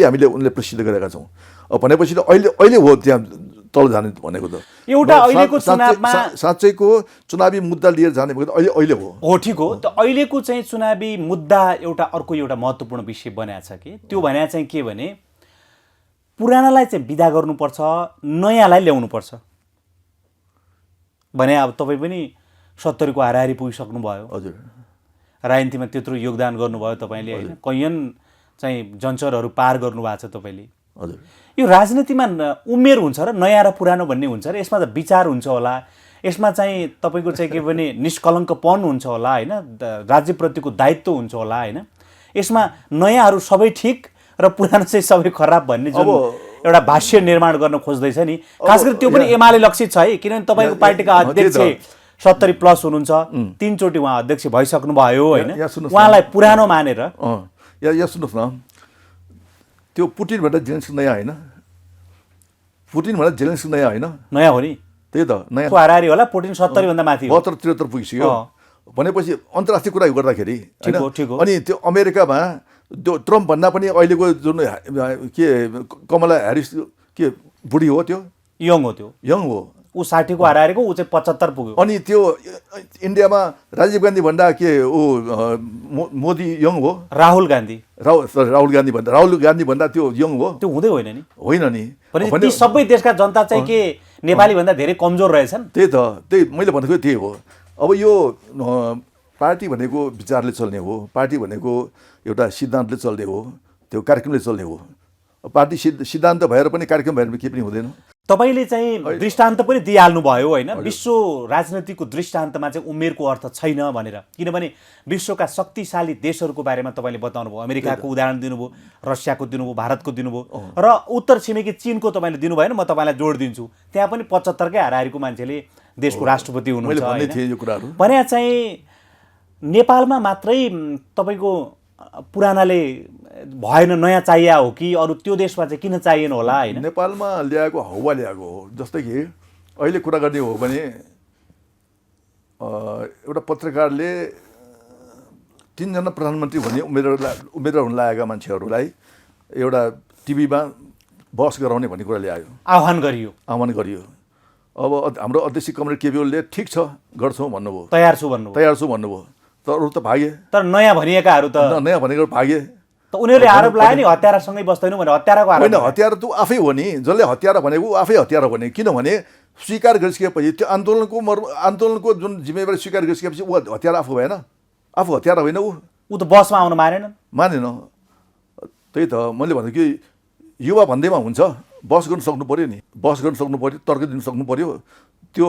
हामीले उनले प्रसिद्ध गरेका छौँ। भनेपछि त अहिले हो त्यहाँ तल जाने भनेको त एउटा अहिलेको चुनावमा साँच्चैको चुनावी मुद्दा लिएर जाने भनेको त अहिले हो। ठिक हो। त अहिलेको चाहिँ चुनावी मुद्दा अर्को एउटा महत्त्वपूर्ण विषय बनाएको छ कि त्यो भने चाहिँ के भने, पुरानालाई चाहिँ विदा गर्नुपर्छ, नयाँलाई ल्याउनुपर्छ भने। अब तपाईँ पनि 70 को हाराहारी पुगिसक्नु भयो। हजुर, राजनीतिमा त्यत्रो योगदान गर्नुभयो तपाईँले होइन, कैयन चाहिँ जन्चरहरू पार गर्नुभएको छ तपाईँले। हजुर, यो राजनीतिमा उमेर हुन्छ र नयाँ र पुरानो भन्ने हुन्छ र यसमा त विचार हुन्छ होला, यसमा चाहिँ तपाईँको चाहिँ के भने निष्कलङ्कपन हुन्छ होला होइन, राज्यप्रतिको दायित्व हुन्छ होला होइन। यसमा नयाँहरू सबै ठिक र पुरानो चाहिँ सबै खराब भन्ने जुन एउटा भाष्य निर्माण गर्न खोज्दैछ नि, खास गरी त्यो पनि एमाले लक्षित छ है। किनभने तपाईँको पार्टीका अध्यक्ष 70+ हुनुहुन्छ, 3 चोटि उहाँ अध्यक्ष भइसक्नु भयो होइन, उहाँलाई पुरानो मानेर। यहाँ सुन्नुहोस् न, त्यो पुटिनबाट जेलेन्स्की नयाँ होइन, पुटिनबाट जेलेन्स्की नयाँ होइन, नयाँ हो नि। त्यही त नयाँ हाराहारी होला, पुटिन 70 भन्दा माथि 72-73 पुगिसक्यो भनेपछि अन्तर्राष्ट्रिय कुरा गर्दाखेरि होइन। अनि त्यो अमेरिकामा त्यो ट्रम्प भन्दा पनि अहिलेको जुन के कमला ह्यारिस के बुढी हो, त्यो यङ हो, त्यो यङ हो, ऊ 60 को हाराहारीको, ऊ चाहिँ 75 पुग्यो। अनि त्यो इन्डियामा राजीव गान्धी भन्दा के ऊ मोदी यङ हो, राहुल गान्धी भन्दा त्यो यङ हो, त्यो हुँदै होइन नि, होइन नि। ती सबै देशका जनता चाहिँ के नेपाली भन्दा धेरै कमजोर रहेछन्। त्यही मैले भनेको त्यही हो। अब यो पार्टी भनेको विचारले चल्ने हो, पार्टी भनेको एउटा सिद्धान्तले चल्ने हो, त्यो कार्यक्रमले चल्ने हो। पार्टी सिद्धान्त भएर पनि कार्यक्रम भएर केही पनि हुँदैन। तपाईँले चाहिँ दृष्टान्त पनि दिइहाल्नु भयो होइन, विश्व राजनीतिको दृष्टान्तमा चाहिँ उमेरको अर्थ छैन भनेर। किनभने विश्वका शक्तिशाली देशहरूको बारेमा तपाईँले बताउनु भयो, अमेरिकाको उदाहरण दिनुभयो, रसियाको दिनुभयो, भारतको दिनुभयो, र उत्तर छिमेकी चीनको तपाईँले दिनुभयो। म तपाईँलाई जोड दिन्छु, त्यहाँ पनि 75 कै हाराहारीको मान्छेले देशको राष्ट्रपति हुनुहुन्छ भने चाहिँ नेपालमा मात्रै तपाईँको पुरानाले भएन, नयाँ चाहिए हो कि अरू त्यो देशमा चाहिँ किन चाहिएन होला होइन? नेपालमा ल्याएको हावा ल्याएको हो। जस्तै कि अहिले कुरा गर्ने हो भने एउटा पत्रकारले 3 जना प्रधानमन्त्री भन्ने उम्मेदवार हुन लागेका मान्छेहरूलाई एउटा टिभीमा बहस गराउने भन्ने कुरा ल्यायो, आह्वान गरियो। अब हाम्रो अध्यक्ष कमरेड केपी ओलीले ठिक छ गर्छौँ भन्नुभयो, तयार छु भन्नुभयो, तर अरू त भागे। तर नयाँ भनिएकाहरू भागे। त उनीहरूले आरोप लगाए नि हत्यारासँगै बस्दैनौँ भने। हत्याराको आरोप होइन, हत्यारा त आफै हो नि, जसले हत्यारा भनेको आफै हत्यारा हो नि। किनभने स्वीकार गरिसकेपछि त्यो आन्दोलनको जुन जिम्मेवारी स्वीकार गरिसकेपछि ऊ हत्यारा आफू भएन, आफू हत्यारा होइन। ऊ त बसमा आउन मानेन। त्यही त मैले भनेको कि युवा भन्दैमा हुन्छ, बस गर्न सक्नु पऱ्यो नि, तर्क दिन सक्नु पऱ्यो। त्यो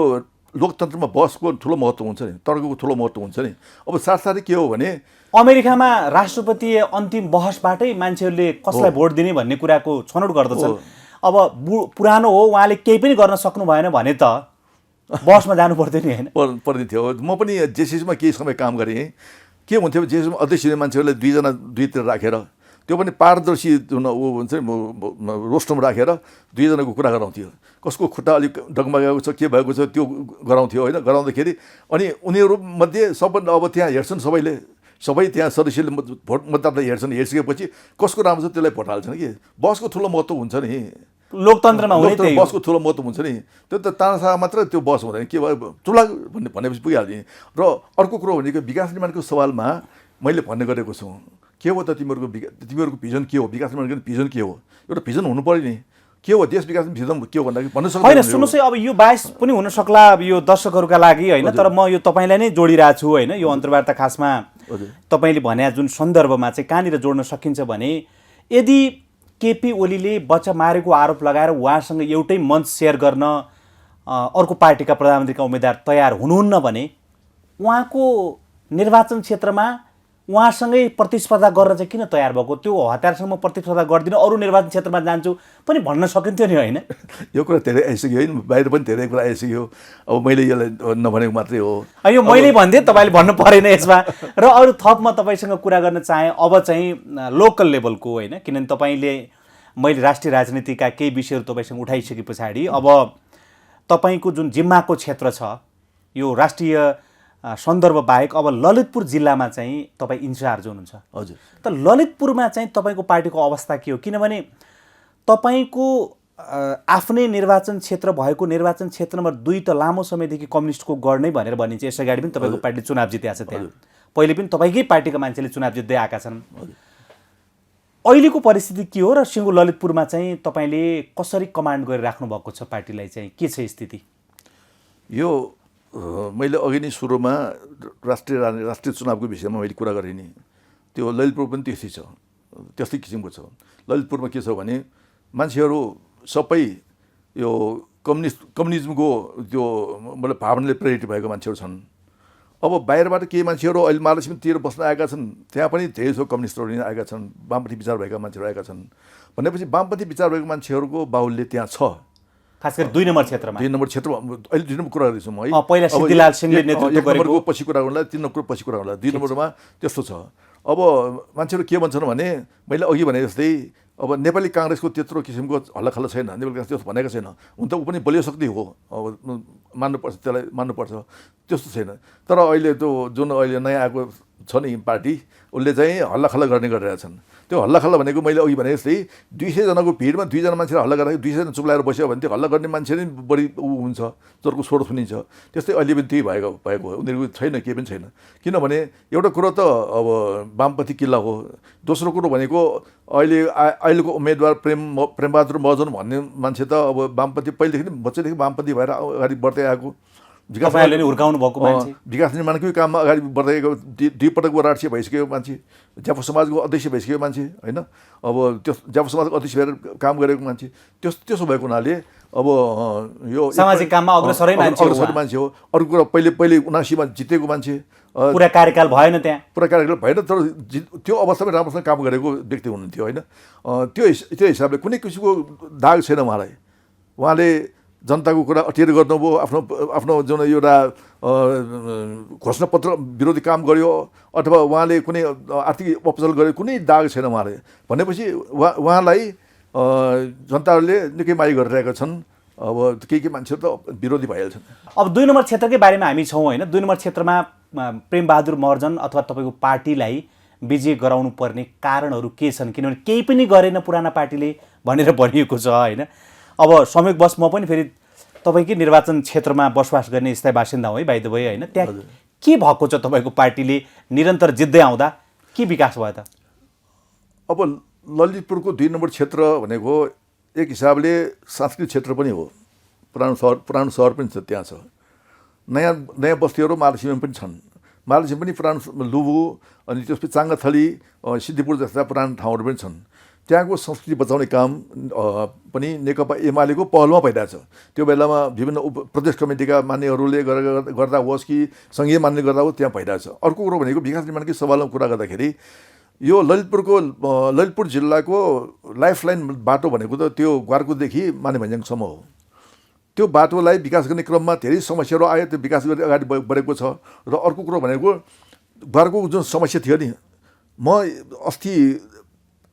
लोकतन्त्रमा बसको ठुलो महत्त्व हुन्छ नि, तर्कको ठुलो महत्त्व हुन्छ नि। अब साथसाथै के हो भने अमेरिकामा राष्ट्रपति अन्तिम बहसबाटै मान्छेहरूले कसलाई भोट दिने भन्ने कुराको छनौट गर्दछन्। अब पुरानो हो, उहाँले केही पनि गर्न सक्नु भएन भने त बसमा जानु पर्दैन नि होइन? पर्ने थियो। म पनि जेसिसमा केही समय काम गरेँ। के हुन्थ्यो जेसिसमा अध्यक्ष मान्छेहरूलाई 2 जना 2तिर राखेर, त्यो पनि पारदर्शी जुन ऊ हुन्छ नि रोस्टरमा राखेर 2 जनाको कुरा गराउँथ्यो। कसको खुट्टा अलिक डगमगाएको छ, के भएको छ त्यो गराउँथ्यो होइन। गराउँदाखेरि अनि उनीहरूमध्ये सबभन्दा अब त्यहाँ हेर्छन् सबै त्यहाँ सदस्यले भोट मतदाता हेरिसकेपछि कसको राम्रो छ त्यसलाई भोट हाल्छन् कि। बसको ठुलो महत्त्व हुन्छ नि लोकतन्त्रमा, बसको ठुलो महत्त्व हुन्छ नि। त्यो त तानासा मात्र त्यो बस हुँदैन, के भयो चुला भनेपछि पुगिहाल्छ नि। र अर्को कुरो भनेको विकास निर्माणको सवालमा मैले भन्ने गरेको छु, के हो त तिमीहरूको भिजन के हो, विकास निर्माणको भिजन के हो? एउटा भिजन हुनु पऱ्यो नि। के हो देश विकास भिजन के हो भन्दाखेरि भन्न सक्दैन। होइन सुन्नुहोस् है, अब यो बाइस पनि हुन सक्ला अब यो दर्शकहरूका लागि होइन, तर म यो तपाईँलाई नै जोडिरहेको छु होइन। यो अन्तर्वार्ता खासमा तपाईँले भने जुन सन्दर्भमा चाहिँ कहाँनिर जोड्न सकिन्छ भने, यदि केपी ओलीले बच्चा मारेको आरोप लगाएर उहाँसँग एउटै मञ्च सेयर गर्न अर्को पार्टीका प्रधानमन्त्रीका उम्मेदवार तयार हुनुहुन्न भने उहाँको निर्वाचन क्षेत्रमा उहाँसँगै प्रतिस्पर्धा गरेर चाहिँ किन तयार भएको? त्यो हतारसँग म प्रतिस्पर्धा गर्दिनँ, अरू निर्वाचन क्षेत्रमा जान्छु पनि भन्न सकिन्थ्यो नि होइन? यो कुरा धेरै आइसक्यो होइन, बाहिर पनि धेरै कुरा आइसक्यो। अब मैले यसलाई नभनेको मात्रै हो। यो मैले भनिदिएँ, तपाईँले भन्नु परेन यसमा। र अरू थप म तपाईँसँग कुरा गर्न चाहेँ अब चाहिँ लोकल लेभलको होइन, किनभने तपाईँले मैले राष्ट्रिय राजनीतिका केही विषयहरू तपाईँसँग उठाइसके पछाडि अब तपाईँको जुन जिम्माको क्षेत्र छ यो राष्ट्रिय सन्दर्भ बाहेक अब ललितपुर जिल्लामा चाहिँ तपाईँ इन्चार्ज हुनुहुन्छ। हजुर। त ललितपुरमा चाहिँ तपाईँको पार्टीको अवस्था के हो? किनभने तपाईँको आफ्नै निर्वाचन क्षेत्र भएको निर्वाचन क्षेत्र नम्बर 2 त लामो समयदेखि कम्युनिस्टको गढ नै भनेर भनिन्छ। यस अगाडि पनि तपाईँको पार्टीले चुनाव जितेको छ त्यहाँ, पहिले पनि तपाईँकै पार्टीका मान्छेले चुनाव जित्दै आएका छन्। अहिलेको परिस्थिति के हो र सिङ्गो ललितपुरमा चाहिँ तपाईँले कसरी कमान्ड गरिराख्नु भएको छ पार्टीलाई चाहिँ, के छ स्थिति? यो मैले अघि नै सुरुमा राष्ट्रिय चुनावको विषयमा मैले कुरा गरेँ नि, त्यो ललितपुर पनि त्यस्तै किसिमको छ। ललितपुरमा के छ भने मान्छेहरू सबै यो कम्युनिजमको त्यो मतलब भावनाले प्रेरित भएको मान्छेहरू छन्। अब बाहिरबाट केही मान्छेहरू अहिले महालक्ष्मीतिर बस्न आएका छन्, त्यहाँ पनि धेरै जसो कम्युनिस्टहरू यहाँ आएका छन्, वामपन्थी विचार भएका मान्छेहरू आएका छन्। भनेपछि वामपन्थी विचार भएका मान्छेहरूको बाहुल्य त्यहाँ छ, खास गरी 2 नम्बर क्षेत्रमा। 2 नम्बर क्षेत्रमा अहिले 2 नम्बर कुरा गर्दैछु म है। पहिला सिद्धिलाल सिंहले नेतृत्व गरेको पछि कुरा गर्नुलाई 3 नम्बरको पछि कुरा गर्नुलाई 2 नम्बरमा त्यस्तो छ। अब मान्छेहरू के भन्छन् भने मैले अघि भने जस्तै अब नेपाली काङ्ग्रेसको त्यत्रो किसिमको हल्लाखल्ला छैन, नेपाली काङ्ग्रेस त्यस्तो भनेको छैन। हुन त ऊ पनि बलियो शक्ति हो, अब मान्नुपर्छ, त्यसलाई मान्नुपर्छ, त्यस्तो छैन। तर अहिले त्यो जुन अहिले नयाँ आएको छ नि पार्टी, उसले चाहिँ हल्लाखल्ला गर्ने गरिरहेछन्। त्यो हल्लाखल्ला भनेको मैले अघि भने जस्तै 200 जनाको भिडमा 2 जना मान्छेले हल्ला गर्दाखेरि 200 जना चुप्लाएर बस्यो भने त्यो हल्ला गर्ने मान्छे नै बढी हुन्छ, चोरको स्वर सुनिन्छ। त्यस्तै अहिले पनि त्यही भएको हो, उनीहरूको छैन, केही पनि छैन। किनभने एउटा कुरो त अब वामपन्थी किल्ला हो, दोस्रो कुरो भनेको अहिलेको उम्मेदवार प्रेमबहादुर महर्जन भन्ने मान्छे त अब वामपन्थी पहिलेदेखि बच्चैदेखि वामपन्थी भएर अगाडि बढ्दै आएको, विकास निर्माणकै काममा अगाडि बढ्दै गएको, 2 पटक राष्ट्रिय भइसकेको मान्छे, ज्याफो समाजको अध्यक्ष भइसकेको मान्छे होइन। अब त्यो ज्याफो समाजको अध्यक्ष भएर काम गरेको मान्छे, त्यसो भएको हुनाले अब यो सामाजिक काममा अग्रसरै मान्छे हो। अर्को कुरा पहिले 79मा जितेको मान्छे, पुरा कार्यकाल भएन, त्यहाँ पुरा कार्यकाल भएन, तर त्यो अवस्थामा राम्रोसँग काम गरेको व्यक्ति हुनुहुन्थ्यो होइन। त्यो हिसाबले कुनै किसिमको दाग छैन उहाँलाई। उहाँले जनताको कुरा अटेर गर्नुभयो, आफ्नो जुन एउटा घोषणापत्र विरोधी काम गर्यो अथवा उहाँले कुनै आर्थिक अपचल गर्यो, कुनै दाग छैन उहाँले। भनेपछि उहाँलाई जनताहरूले निकै माया गरिरहेका छन्। अब केही मान्छेहरू त विरोधी भइहाल्छन्। अब 2 नम्बर क्षेत्रकै बारेमा हामी छौँ होइन। 2 नम्बर क्षेत्रमा प्रेमबहादुर महर्जन अथवा तपाईँको पार्टीलाई विजय गराउनु पर्ने कारणहरू के छन्? किनभने केही पनि गरेन पुराना पार्टीले भनेर भनिएको छ होइन। अब संयोगवश म पनि फेरि तपाईँकै निर्वाचन क्षेत्रमा बसोबास गर्ने स्थायी बासिन्दा हो है, बाइ द वे होइन। त्यहाँ के भएको छ? तपाईँको पार्टीले निरन्तर जित्दै आउँदा के विकास भयो त? अब ललितपुरको 2 नम्बर क्षेत्र भनेको एक हिसाबले सांस्कृतिक क्षेत्र पनि हो, पुरानो सहर पनि छ, त्यहाँ छ। नयाँ बस्तीहरू महालक्ष्मीमा पनि छन्। महालक्ष्मी पनि पुरानो लुबु, अनि त्यसपछि चाङ्गाथली, सिद्धिपुर जस्ता पुरानो ठाउँहरू पनि छन्। त्यहाँको संस्कृति बचाउने काम पनि नेकपा एमालेको पहलमा भइरहेछ। त्यो बेलामा विभिन्न प्रदेश कमिटीका मान्यहरूले गर्दा होस् कि सङ्घीय मान्य गर्दा होस्, त्यहाँ भइरहेछ। अर्को कुरो भनेको विकास निर्माणकै सवालमा कुरा गर्दाखेरि यो ललितपुर जिल्लाको लाइफलाइन बाटो भनेको त त्यो ग्वारकुदेखि मानेभन्ज्याङसम्म हो। त्यो बाटोलाई विकास गर्ने क्रममा धेरै समस्याहरू आयो, त्यो विकास गरी अगाडि बढेको छ। र अर्को कुरो भनेको ग्वारको जुन समस्या थियो नि, म अस्ति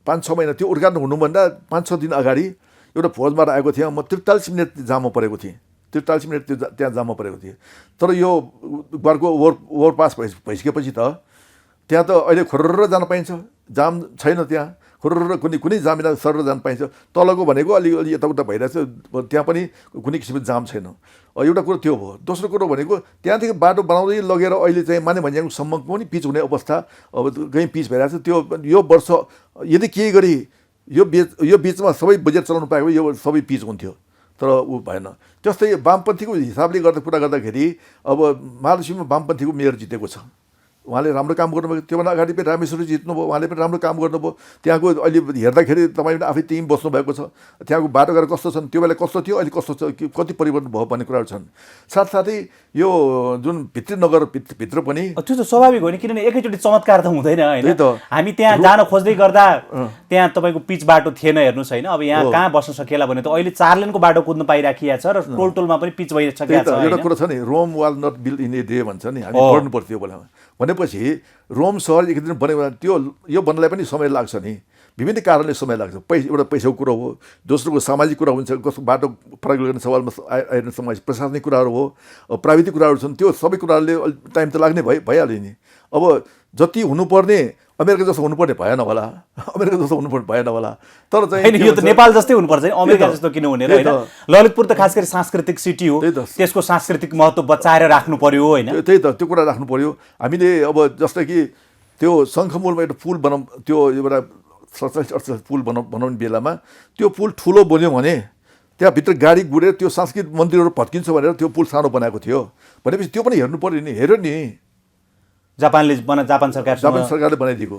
5-6 महिना त्यो उद्घाटन हुनुभन्दा 5-6 दिन अगाडि एउटा भोजबाट आएको थिएँ। म 43 मिनट जाममा परेको थिएँ, 43 मिनट त्यहाँ जाममा परेको थिएँ। तर यो ग्वारको ओभरपास भइसकेपछि त त्यहाँ त अहिले खुर्र जान पाइन्छ, जाम छैन त्यहाँ। खुर्र कुनै जामिन सर जान पाइन्छ। तलको भनेको अलिअलि यताउता भइरहेछ, त्यहाँ पनि कुनै किसिमको जाम छैन। एउटा कुरो त्यो भयो। दोस्रो कुरो भनेको त्यहाँदेखि बाटो बनाउँदै लगेर अहिले चाहिँ मानेभन्ज्याङसम्मको पनि पिच हुने अवस्था, अब कहीँ पिच भइरहेछ। त्यो यो वर्ष यदि केही गरी यो बिचमा सबै बजेट चलाउनु पाएको यो सबै पिच हुन्थ्यो, तर ऊ भएन। त्यस्तै वामपन्थीको हिसाबले कुरा गर्दाखेरि अब महालक्ष्मीमा वामपन्थीको मेयर जितेको छ, उहाँले राम्रो काम गर्नुभयो। त्योभन्दा अगाडि पनि रामेश्वरी जित्नुभयो, उहाँले पनि राम्रो काम गर्नुभयो। त्यहाँको अहिले हेर्दाखेरि तपाईँ पनि आफै त्यहीँ बस्नुभएको छ। त्यहाँको बाटोघाटो कस्तो छन्, त्यो बेला कस्तो थियो, अहिले कस्तो छ, कति परिवर्तन भयो भन्ने कुराहरू छन्। साथसाथै यो जुन भित्री नगरभित्र पनि त्यो त स्वाभाविक हो नि, किनभने एकैचोटि चमत्कार त हुँदैन होइन। हामी त्यहाँ जान खोज्दै गर्दा त्यहाँ तपाईँको पिच बाटो थिएन, हेर्नुहोस् होइन। अब यहाँ कहाँ बस्न सकिएला भने त अहिले 4 लेनको बाटो कुद्न पाइराखिया छ र टोलमा पनि पिच भइसकेको छ। एउटा कुरा छ नि, Rome was not built in a day भन्छ नि, हामी पढ्नु पर्थ्यो बेलामा। भनेपछि रोम सहर एक दिन बन्यो भने यो बन्नलाई पनि समय लाग्छ नि, विभिन्न कारणले समय लाग्छ। एउटा पैसाको कुरो हो, दोस्रोको सामाजिक कुरा हुन्छ, कस्तो बाटो प्रयोग गर्ने सवालमा आइरहने समय, प्रशासनिक कुराहरू हो, प्राविधिक कुराहरू छन्। त्यो सबै कुराहरूले टाइम त लाग्ने भइहाल्यो नि। अब जति हुनुपर्ने अमेरिका जस्तो हुनुपर्ने भएन होला, अमेरिका जस्तो हुनुपर्ने भएन होला, तर चाहिँ यो त नेपाल जस्तै हुनुपर्छ, अमेरिका जस्तो किन हुने र होइन। ललितपुर त खास गरी सांस्कृतिक सिटी हो, त्यसको सांस्कृतिक महत्त्व बचाएर राख्नु पर्यो होइन। त्यही त, त्यो कुरा राख्नु पर्यो। हामीले अब जस्तै कि त्यो शङ्खमूलमा एउटा पुल त्यो एउटा 47-48 पुल बनाउने बेलामा त्यो पुल ठुलो बन्यो भने त्यहाँभित्र गाडी गुडेर त्यो सांस्कृतिक मन्दिरहरू भत्किन्छ भनेर त्यो पुल सानो बनाएको थियो। भनेपछि त्यो पनि हेर्नु पर्यो नि, हेऱ्यो नि। जापान सरकारले बनाइदिएको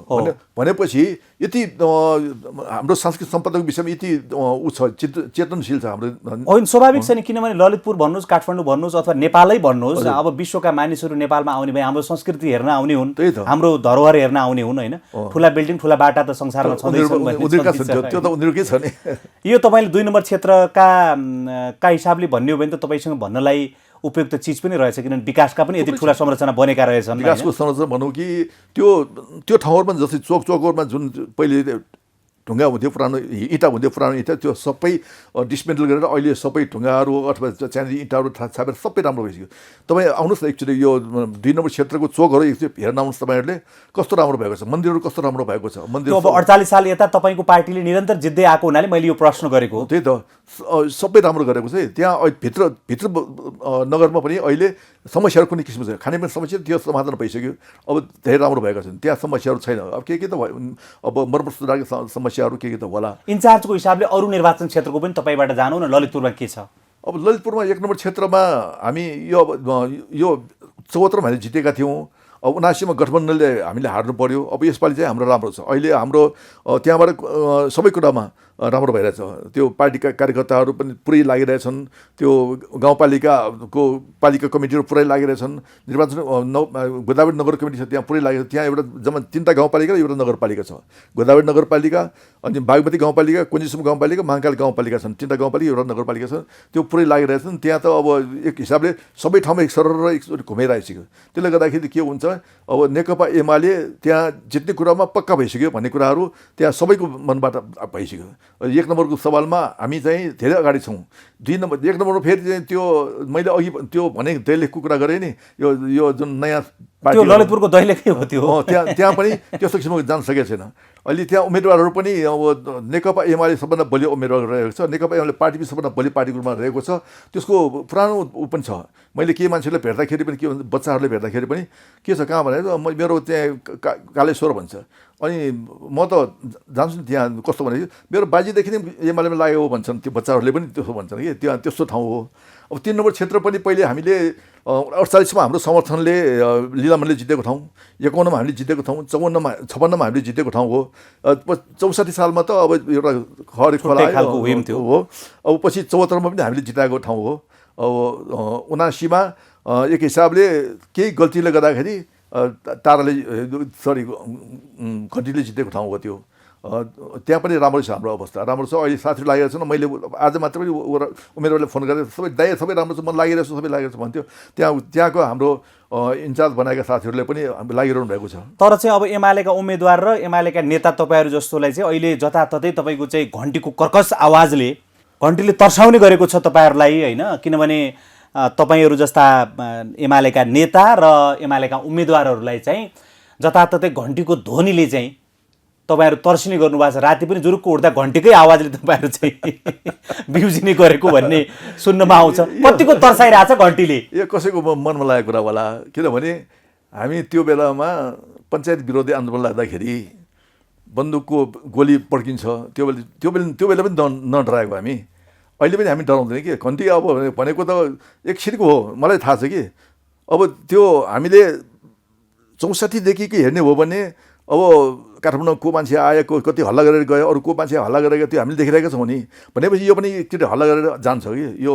भनेपछि यति हाम्रो सांस्कृतिक सम्पदाको विषयमा यति ऊ छ, चेतनशील छ हाम्रो। होइन, स्वाभाविक छ नि, किनभने ललितपुर भन्नुहोस्, काठमाडौँ भन्नुहोस् अथवा नेपालै भन्नुहोस्, अब विश्वका मानिसहरू नेपालमा आउने भए हाम्रो संस्कृति हेर्न आउने हुन्, हाम्रो धरोहर हेर्न आउने हुन् होइन। ठुला बिल्डिङ ठुला बाटा त संसारमा छँदैछन्। त्यो त उनीहरूकै छ नि। यो तपाईँले 2 नम्बर क्षेत्रका हिसाबले भन्ने हो भने त तपाईँसँग भन्नलाई उपयुक्त चिज पनि रहेछ, किनभने विकासका पनि यति ठुला संरचना बनेका रहेछन्। विकासको संरचना भनौँ कि त्यो ठाउँहरूमा जस्तै चोकहरूमा जुन पहिले ढुङ्गा हुन्थ्यो, पुरानो इँटा हुन्थ्यो, पुरानो इँटा त्यो सबै डिसमेन्टल गरेर अहिले सबै ढुङ्गाहरू अथवा त्यहाँनिर इँटाहरू छापेर सबै राम्रो भइसक्यो। तपाईँ आउनुहोस् न एकचोटि यो 2 नम्बर क्षेत्रको चोकहरू एकचोटि हेर्न आउनुहोस् तपाईँहरूले, कस्तो राम्रो भएको छ, मन्दिरहरू कस्तो राम्रो भएको छ। मन्दिर अब 48 साल यता तपाईँको पार्टीले निरन्तर जित्दै आएको हुनाले मैले यो प्रश्न गरेको। त्यही त सबै राम्रो गरेको छ। त्यहाँ भित्र नगरमा पनि अहिले समस्याहरू कुनै किसिमको छैन। खानेपानी समस्या त्यो समाधान भइसक्यो, अब धेरै राम्रो भएका छन्। त्यहाँ समस्याहरू छैन। अब के त भयो, अब मर्मत सुधारको समस्याहरू के त होला। इन्चार्जको हिसाबले अरू निर्वाचन क्षेत्रको पनि तपाईँबाट जानु न, ललितपुरमा के छ? अब ललितपुरमा 1 नम्बर क्षेत्रमा हामी यो 74 हामीले जितेका थियौँ। अब 79 मा गठबन्धनले हामीले हार्नु पर्यो। अब यसपालि चाहिँ हाम्रो राम्रो छ। अहिले हाम्रो त्यहाँबाट सबै कुरामा राम्रो भइरहेछ। त्यो पार्टीका कार्यकर्ताहरू पनि पुरै लागिरहेछन्। त्यो पालिका कमिटीहरू पुरै लागिरहेछन्। निर्वाचन गोदावरी नगर कमिटी छ, त्यहाँ पुरै लागेको छ। त्यहाँ एउटा जम्मा 3टा गाउँपालिका र एउटा नगरपालिका छ। गोदावरी नगरपालिका, अनि बागमती गाउँपालिका, कुञ्जिसुम गाउँपालिका, महाकाल गाउँपालिका छन्। 3टा गाउँपालिका एउटा नगरपालिका छन्। त्यो पुरै लागिरहेछन्। त्यहाँ त अब एक हिसाबले सबै ठाउँमा एक सरर एकचोटि घुमाइरहेको। त्यसले गर्दाखेरि के हुन्छ, अब नेकपा एमाले त्यहाँ जित्ने कुरामा पक्का भइसक्यो भन्ने कुराहरू त्यहाँ सबैको मनबाट भइसक्यो। 1 नम्बरको सवालमा हामी चाहिँ धेरै अगाडि छौँ। 1 नम्बरमा फेरि चाहिँ त्यो मैले अघि त्यो भने दैलेखको कुरा गरेँ नि, यो जुन नयाँ पार्टी ललितपुरको दैलेखै हो त्यो। त्यहाँ पनि त्यस्तो किसिमको जान सकेको छैन। अहिले त्यहाँ उम्मेदवारहरू पनि अब नेकपा एमाले सबभन्दा बलियो उम्मेदवार रहेको छ। नेकपा एमाले पार्टी पनि सबभन्दा बलियो पार्टीको रूपमा रहेको छ। त्यसको पुरानो पनि छ। मैले के मान्छेले भेट्दाखेरि पनि के भन्छ, बच्चाहरूले भेट्दाखेरि पनि के छ कहाँ भने मेरो त्यहाँ कालेश्वर भन्छ। अनि म त जान्छु नि त्यहाँ कस्तो भने मेरो बाजीदेखि नै एमालेमा लाग्यो भन्छन्। त्यो बच्चाहरूले पनि त्यसो भन्छन् कि त्यहाँ त्यस्तो ठाउँ हो। अब 3 नम्बर क्षेत्र पनि पहिले हामीले 48 मा हाम्रो समर्थनले लीलामणिले जितेको ठाउँ, 51 मा हामीले जितेको ठाउँ, 56 मा हामीले जितेको ठाउँ हो। 64 सालमा त अब एउटा खहरे खोला हो। अब पछि 74 मा पनि हामीले जिताएको ठाउँ हो। अब 79 मा एक हिसाबले केही गल्तीले गर्दाखेरि घटीले जितेको ठाउँ हो त्यो। त्यहाँ पनि राम्रो छ हाम्रो अवस्था, राम्रो छ। अहिले साथीहरू लागेको छ। मैले आज मात्र पनि उमेदवारले फोन गरेर सबै राम्रो छ, मन लागिरहेको छ, सबै लागेको छ भन्थ्यो। त्यहाँको हाम्रो इन्चार्ज बनाएका साथीहरूले पनि लागिरहनु भएको छ। तर चाहिँ अब एमालेका उम्मेदवार र एमालेका नेता तपाईँहरू जस्तोलाई चाहिँ अहिले जताततै तपाईँको चाहिँ घन्टीको कर्कस आवाजले घन्टीले तर्साउने गरेको छ तपाईँहरूलाई होइन। किनभने तपाईँहरू जस्ता एमालेका नेता र एमालेका उम्मेदवारहरूलाई चाहिँ जताततै घन्टीको ध्वनिले चाहिँ तपाईँहरू तर्सिने गर्नुभएको छ। राति पनि जुरुक्क उठ्दा घन्टीकै आवाजले तपाईँहरू चाहिँ बिउजिने गरेको भन्ने सुन्नमा आउँछ। कतिको तर्साइरहेछ घन्टीले? यो कसैको मनमा लागेको कुरा होला। किनभने हामी त्यो बेलामा पञ्चायत विरोधी आन्दोलन लाग्दाखेरि बन्दुकको गोली पड्किन्छ। त्यो बेला पनि नडराएको हामी। अहिले पनि हामी डराउँदैन कि। घन्टी अब भनेको त एकछिनको हो, मलाई थाहा छ कि। अब त्यो हामीले 64 देखि हेर्ने हो भने अब काठमाडौँ को मान्छे आएको कति हल्ला गरेर गयो, अरू को मान्छे हल्ला गरेर गयो, त्यो हामीले देखिरहेका छौँ नि। भनेपछि यो पनि एकचोटि हल्ला गरेर जान्छ कि। यो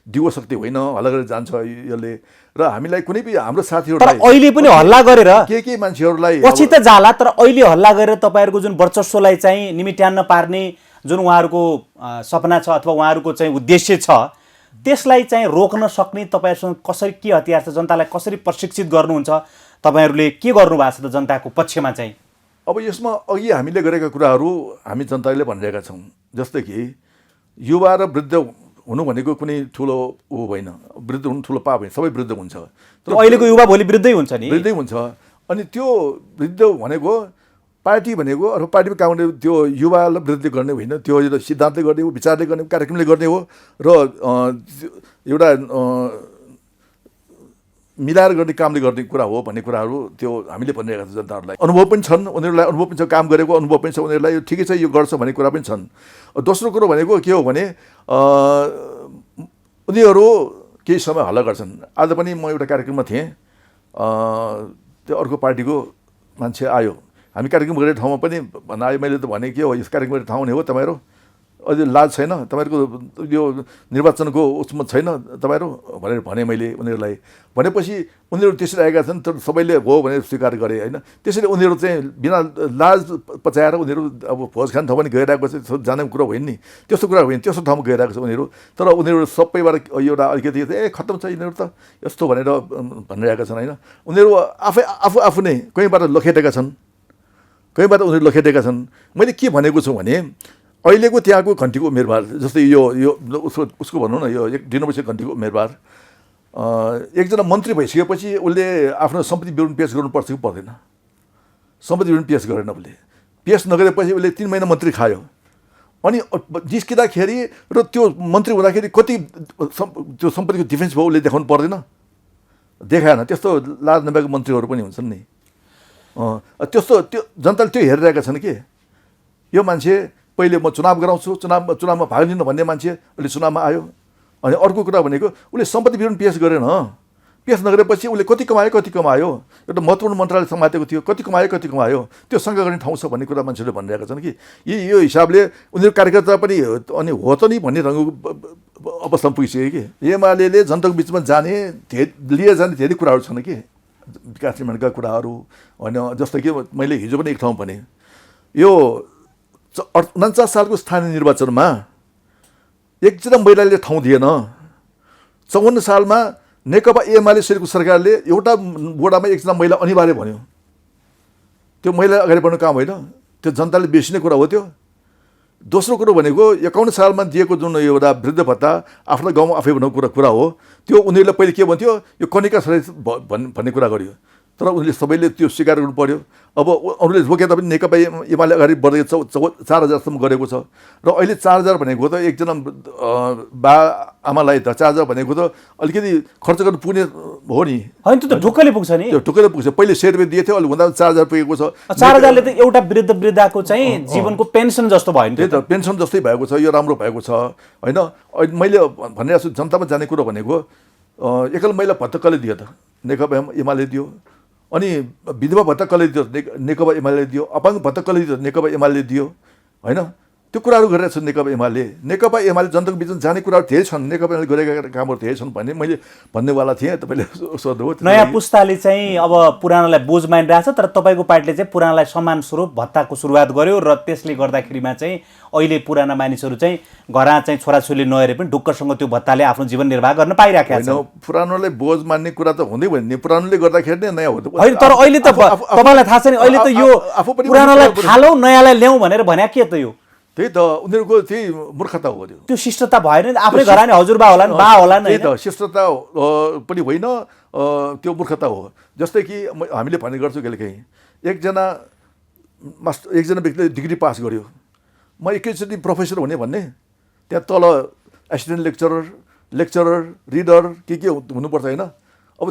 दिगो शक्ति होइन, हल्ला गरेर जान्छ यसले। र हामीलाई कुनै पनि हाम्रो साथीहरूलाई अहिले पनि हल्ला गरेर के मान्छेहरूलाई पछि त जाला, तर अहिले हल्ला गरेर तपाईँहरूको जुन वर्चस्वलाई चाहिँ निमिट्यान्न पार्ने जुन उहाँहरूको सपना छ अथवा उहाँहरूको चाहिँ उद्देश्य छ, त्यसलाई चाहिँ रोक्न सक्ने तपाईँहरूसँग कसरी के हतियार छ? जनतालाई कसरी प्रशिक्षित गर्नुहुन्छ? तपाईँहरूले के गर्नुभएको छ त जनताको पक्षमा चाहिँ? अब यसमा अघि हामीले गरेका कुराहरू हामी जनताले भनिरहेका छौँ। जस्तै कि युवा र वृद्ध हुनु भनेको कुनै ठुलो ऊ होइन। वृद्ध हुनु ठुलो पाप होइन, सबै वृद्ध हुन्छ। तर अहिलेको युवा भोलि वृद्धै हुन्छ नि। वृद्धै हुन्छ। अनि त्यो वृद्ध भनेको पार्टी भनेको अथवा पार्टीमा काम गर्ने त्यो युवालाई वृद्धि गर्ने होइन। त्यो सिद्धान्तले गर्ने हो, विचारले गर्ने हो, कार्यक्रमले गर्ने हो। र एउटा मिलाएर गर्ने कामले गर्ने कुरा हो भन्ने कुराहरू त्यो हामीले भनिरहेका छौँ जनताहरूलाई। अनुभव पनि छन् उनीहरूलाई, अनुभव पनि छ, काम गरेको अनुभव पनि छ उनीहरूलाई। यो ठिकै छ, यो गर्छ भन्ने कुरा पनि छन्। दोस्रो कुरो भनेको के हो भने उनीहरू केही समय हल्ला गर्छन्। आज पनि म एउटा कार्यक्रममा थिएँ, त्यो अर्को पार्टीको मान्छे आयो, हामी कार्यक्रम गरेको ठाउँमा पनि आयो, मैले त भने के हो यस कार्यक्रम गरेको ठाउँ नै हो तपाईँहरू, अझै लाज छैन तपाईँहरूको, यो निर्वाचनको उसमा छैन तपाईँहरू भनेर भने मैले उनीहरूलाई। भनेपछि उनीहरू त्यसरी आएका छन्, तर सबैले हो भनेर स्वीकार गरे होइन। त्यसरी उनीहरू चाहिँ बिना लाज पचाएर उनीहरू अब भोज खाने ठाउँ पनि गइरहेको छ, जानेको कुरा होइन नि, त्यस्तो कुरा होइन, त्यस्तो ठाउँमा गइरहेको छ उनीहरू। तर उनीहरू सबैबाट एउटा अलिकति खत्तम छ यिनीहरू त यस्तो भनेर भनिरहेका छन् होइन। उनीहरू आफू नै कहीँबाट लखेटेका छन्, कहीँबाट उनीहरू लखेटेका छन्। मैले के भनेको छु भने अहिलेको त्यहाँको घन्टीको उम्मेदवार, जस्तै यो उसको भनौँ न, यो 1 वर्षीय घन्टीको उम्मेदवार एकजना मन्त्री भइसकेपछि उसले आफ्नो सम्पत्ति विवरण पेस गर्नुपर्छ कि पर्दैन? सम्पत्ति विवरण पेस गरेन, उसले पेस नगरेपछि उसले 3 महिना मन्त्री खायो। अनि जिस्किँदाखेरि र त्यो मन्त्री हुँदाखेरि कति त्यो सम्पत्तिको डिफेन्स भयो उसले देखाउनु पर्दैन? देखाएन। त्यस्तो लाज नभएको मन्त्रीहरू पनि हुन्छन् नि। त्यस्तो त्यो जनताले त्यो हेरिरहेका छन् कि यो मान्छे पहिले म चुनाव गराउँछु, चुनावमा भाग लिनु भन्ने मान्छे उसले चुनावमा आयो। अनि अर्को कुरा भनेको उसले सम्पत्ति विवरण पेस गरेन। पेस नगरेपछि उसले कति कमायो, एउटा महत्त्वपूर्ण मन्त्रालय समातेको थियो, कति कमायो त्यो शङ्का गर्ने ठाउँ छ भन्ने कुरा मान्छेले भनिरहेका छन् कि यो हिसाबले उनीहरू कार्यकर्ता पनि अनि हो त नि भन्ने ढङ्गको अवस्थामा पुगिसक्यो कि एमाले जनताको बिचमा लिएर जाने धेरै कुराहरू छन् कि विकास निर्माणका कुराहरू होइन। जस्तै कि मैले हिजो पनि एक ठाउँ भने यो 49 सालको स्थानीय निर्वाचनमा एकजना महिलाले ठाउँ दिएन। 54 सालमा नेकपा एमाले सरकारले एउटा बोर्डमा एकजना महिला अनिवार्य भन्यो। त्यो महिला अगाडि बढ्नु काम होइन, त्यो जनताले बेच्ने कुरा हो त्यो। दोस्रो कुरो भनेको 51 सालमा दिएको जुन एउटा वृद्ध भत्ता आफ्नो गाउँमा आफै बनाउने कुरा हो, त्यो उनीहरूले पहिले के भन्थ्यो, यो कनिका छोरा भन्ने कुरा गर्यो। तर उनीहरूले सबैले त्यो स्वीकार गर्नु पर्यो। अब अरूले रोके तापनि नेकपा एमाले अगाडि बढेको 4,000सम्म गरेको छ। र अहिले 4,000 भनेको त एकजना बा आमालाई त 4,000 भनेको त अलिकति खर्च गर्नु पुग्ने हो नि होइन। त्यो त ढुक्कले पुग्छ नि, त्यो ढुक्कले पुग्छ। पहिले 100 रुपियाँ दिएको थियो, अहिले हुँदा 4,000 पुगेको छ। 4,000ले त एउटा वृद्धको चाहिँ जीवनको पेन्सन जस्तो भयो नि। त्यही त पेन्सन जस्तै भएको छ, यो राम्रो भएको छ होइन। मैले भनिरहेको छु जनतामा जाने कुरो भनेको एकल महिला भत्ता कसले दियो त? नेकपा एमाले दियो। अनि विधवा भत्ता कसले दियो? नेकपा एमाले दियो। अपाङ्ग भत्ता कसले दियो? नेकपा एमाले दियो होइन। त्यो कुराहरू गरिरहेको छ नेकपा एमाले। नेकपा एमाले जनताको बिचमा जाने कुराहरू धेरै छन्, नेकपा एमाले गरेका कामहरू धेरै छन् भन्ने मैले भन्नेवाला थिएँ। तपाईँले सोध्नुभयो। नयाँ पुस्ताले चाहिँ अब पुरानोलाई बोझ मानिरहेछ, तर तपाईँको पार्टीले चाहिँ पुरानोलाई सम्मान स्वरूप भत्ताको सुरुवात गर्यो र त्यसले गर्दाखेरिमा चाहिँ अहिले पुराना मानिसहरू चाहिँ घरमा चाहिँ छोराछोरीले नहेरे पनि ढुक्कसँग त्यो भत्ताले आफ्नो जीवन निर्वाह गर्न पाइरहेका छन्। पुरानोलाई बोझ मान्ने कुरा त हुँदै भयो नि, पुरानोले गर्दाखेरि नै नयाँ हो। होइन, तर अहिले त तपाईँलाई थाहा छ नि, अहिले त यो पुरानोलाई फालौँ नयाँलाई ल्याउँ भनेर भने के त? यो त्यही त उनीहरूको त्यही मूर्खता हो। त्यो शिष्टता भएन नि, आफ्नै घरमा हजुरबा होला नि, बा होला नि। त्यही त शिष्टता पनि होइन, त्यो मूर्खता हो। जस्तै कि हामीले भन्ने गर्छौँ कहिलेकाहीँ एकजना व्यक्तिले डिग्री पास गर्यो, म एकैचोटि प्रोफेसर हुने भन्ने, त्यहाँ तल एसिस्टेन्ट लेक्चरर रिडर के हुनुपर्छ होइन। अब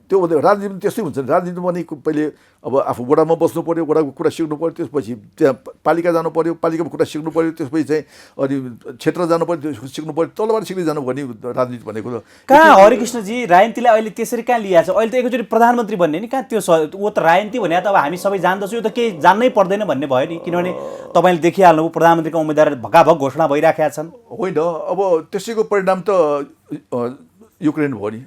त्यो राजनीतिमा त्यस्तै हुन्छ नि। राजनीतिमा पनि पहिले अब आफू वडामा बस्नु पऱ्यो, वडाको कुरा सिक्नु पऱ्यो, त्यसपछि त्यहाँ पालिका जानु पऱ्यो, पालिकाको कुरा सिक्नु पऱ्यो, त्यसपछि चाहिँ अनि क्षेत्र जानु पऱ्यो, त्यो सिक्नु पऱ्यो, तलबाट सिक्दै जानु भन्ने राजनीति भनेको त। कहाँ हरिकृष्णजी राजनीतिलाई अहिले त्यसरी कहाँ लिएको छ? अहिले त एकैचोटि प्रधानमन्त्री भन्ने नि कहाँ त्यो वो त राजनीति भने त अब हामी सबै जान्दछौँ, यो त केही जान्नै पर्दैन भन्ने भयो नि। किनभने तपाईँले देखिहाल्नुभयो प्रधानमन्त्रीको उम्मेदवार भगाभग घोषणा भइराखेका छन्। होइन, अब त्यसैको परिणाम त युक्रेन भयो नि।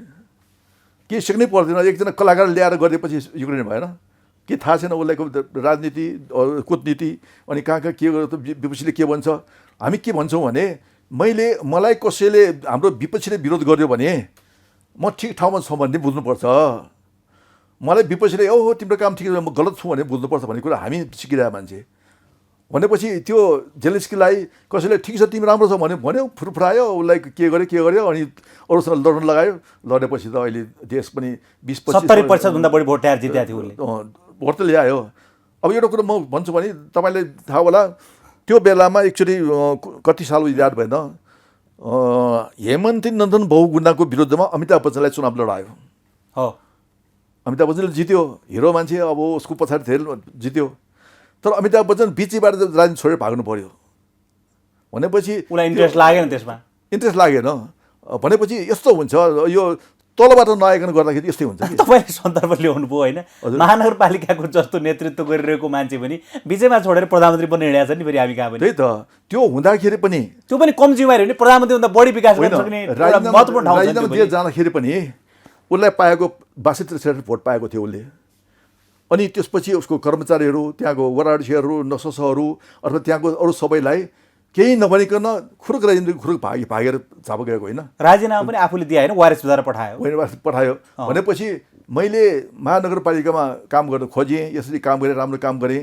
केही सिक्नै पर्दैन। एकजना कलाकार ल्याएर गरेपछि युक्रेन भएन के? थाहा छैन उसलाई राजनीति कूटनीति अनि कहाँ के गर्छ, विपक्षीले के भन्छ। हामी के भन्छौँ भने मलाई कसैले हाम्रो विपक्षीले विरोध गर्यो भने म ठिक ठाउँमा छु भन्ने बुझ्नुपर्छ। मलाई विपक्षीले हो तिम्रो काम ठिक, म गलत छु भने बुझ्नुपर्छ भन्ने कुरा हामी सिकिरहेको मान्छे। भनेपछि त्यो जेलेन्स्कीलाई कसैले ठिक छ तिमी राम्रो छ भन्यो, फुरफुरायो, उसलाई के गर्यो अनि अरूसँग लड्न लगायो। लडेपछि त अहिले देश पनि 20-25% भन्दा बढी भोट ल्याएर जितेको थियो उसले। भोट त ल्यायो। अब एउटा कुरा म भन्छु भने तपाईँलाई थाहा होला, त्यो बेलामा एकचोटि कति साल याद भएन, हेमन्ती नन्दन बहुगुणाको विरुद्धमा अमिताभ बच्चनलाई चुनाव लडायो। हो, अमिताभ बच्चनले जित्यो, हिरो मान्छे, अब उसको पछाडि धेरै जित्यो। तर अमिताभ बच्चन बिचैबाट राजनीति छोडेर भाग्नु पर्यो। भनेपछि उसलाई इन्ट्रेस्ट लागेन, त्यसमा इन्ट्रेस्ट लागेन। भनेपछि यस्तो हुन्छ, यो तलबाट नआइकन गर्दाखेरि यस्तै हुन्छ कि। तपाईँले सन्दर्भ ल्याउनु भयो होइन, महानगरपालिकाको जस्तो नेतृत्व गरिरहेको मान्छे पनि बिचैमा छोडेर प्रधानमन्त्री बन्ने हिँडेको छ नि फेरि हामी कहाँ पनि। त्यही त त्यो हुँदाखेरि पनि त्यो पनि कम जिम्मेवारी हो नि, प्रधानमन्त्रीभन्दा बढी विकास गर्न सक्ने एउटा महत्त्वपूर्ण ठाउँ छ नि राजीनामा त्यो दिएर पनि। जाँदाखेरि पनि उसलाई पाएको 62-63 भोट पाएको थियो उसले। अनि त्यसपछि उसको कर्मचारीहरू, त्यहाँको वडा अध्यक्षहरू, नससहरू अथवा त्यहाँको अरू सबैलाई केही नभनिकन खुरुक राजेन्द्र खुरुक भागेर झाप गएको होइन। राजीनामा पनि आफूले दिए होइन, वारिस बुझाएर पठायो। पठायो भनेपछि मैले महानगरपालिकामा काम गर्न खोजेँ, यसरी काम गरेँ, राम्रो काम गरेँ,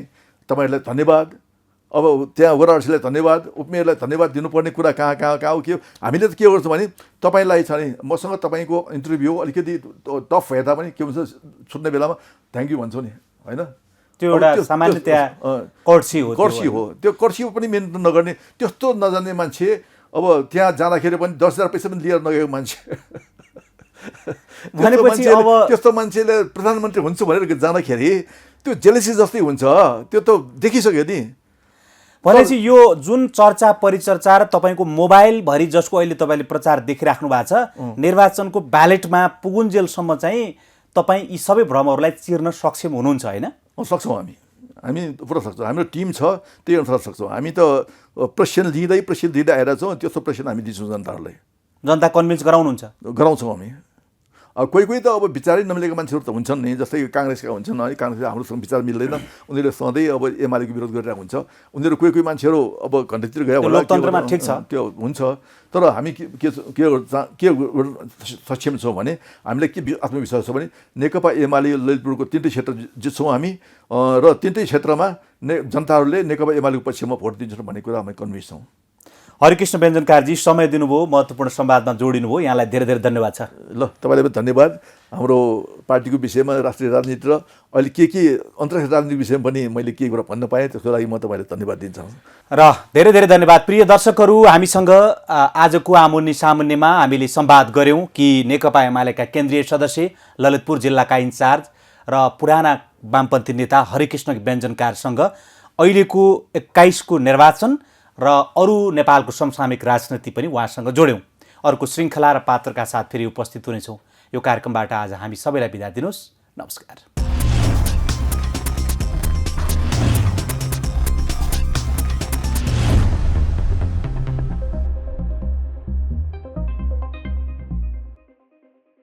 तपाईँहरूलाई धन्यवाद। अब त्यहाँ वडा अध्यक्षलाई धन्यवाद, उपमेयरलाई धन्यवाद दिनुपर्ने कुरा कहाँ कहाँ कहाँ हो के हो। हामीले त के गर्छौँ भने तपाईँलाई छ नि मसँग तपाईँको इन्टरभ्यू अलिकति टफ भए तापनि के हुन्छ छुट्ने बेलामा थ्याङ्क यू भन्छौँ नि होइन। त्यो एउटा सामान्य त्यहाँ कर्सी हो। कर्सी हो, त्यो कर्सी पनि मेन्टेन नगर्ने, त्यस्तो नजान्ने मान्छे अब त्यहाँ जाँदाखेरि पनि 10,000 पैसा पनि लिएर नगएको मान्छे। भनेपछि अब त्यस्तो मान्छेले प्रधानमन्त्री हुन्छु भनेर जाँदाखेरि त्यो जेलेसी जस्तै हुन्छ, त्यो त देखिसक्यो नि। भनेपछि यो जुन चर्चा परिचर्चा र तपाईँको मोबाइलभरि जसको अहिले तपाईँले प्रचार देखिराख्नु भएको छ, निर्वाचनको ब्यालेटमा पुगुन्जेलसम्म चाहिँ तपाईँ यी सबै भ्रमहरूलाई चिर्न सक्षम हुनुहुन्छ होइन? सक्छौँ हामी पुरा सक्छौँ। हाम्रो टिम छ, त्यही अनुसार सक्छौँ। हामी त प्रेसन दिँदै आएर छौँ, त्यस्तो प्रेसन हामी दिन्छौँ जनताहरूलाई। जनता कन्भिन्स गराउनुहुन्छ? गराउँछौँ हामी। कोही त अब विचारै नमिलेको मान्छेहरू त हुन्छन् नि, जस्तै काङ्ग्रेसका हुन्छन् है, काङ्ग्रेसले हाम्रोसँग विचार मिल्दैन, उनीहरूले सधैँ अब एमालेको विरोध गरिरहेको हुन्छ। उनीहरू कोही मान्छेहरू अब घन्टातिर गयो होला, लोकतन्त्रमा ठिक छ, त्यो हुन्छ। तर हामी के सक्षम छौँ भने हामीले के आत्मविश्वास छ भने नेकपा एमाले ललितपुरको 3टै क्षेत्र जित्छौँ हामी, र 3टै क्षेत्रमा जनताहरूले नेकपा एमालेको पक्षमा भोट दिन्छन् भन्ने कुरा हामी कन्भिन्स छौँ। हरिकृष्ण व्यञ्जनकारजी समय दिनुभयो, महत्त्वपूर्ण संवादमा जोडिनु भयो, यहाँलाई धेरै धेरै धन्यवाद छ। ल तपाईँलाई पनि धन्यवाद। हाम्रो पार्टीको विषयमा, राष्ट्रिय राजनीति र अहिले के अन्तर्राष्ट्रिय राजनीतिको विषयमा पनि मैले के कुरा भन्न पाएँ, त्यसको लागि म तपाईँलाई धन्यवाद दिन्छु र धेरै धेरै धन्यवाद। प्रिय दर्शकहरू, हामीसँग आजको आमुन्नी सामुन्नीमा हामीले संवाद गऱ्यौँ कि नेकपा एमालेका केन्द्रीय सदस्य, ललितपुर जिल्लाका इन्चार्ज र पुराना वामपन्थी नेता हरिकृष्ण व्यञ्जनकारसँग अहिलेको 21को निर्वाचन र अरू नेपालको समसामयिक राजनीति पनि उहाँसँग जोड्यौँ। अर्को श्रृङ्खला र पात्रका साथ फेरि उपस्थित हुनेछौँ। यो कार्यक्रमबाट आज हामी सबैलाई बिदा दिनुहोस्। नमस्कार।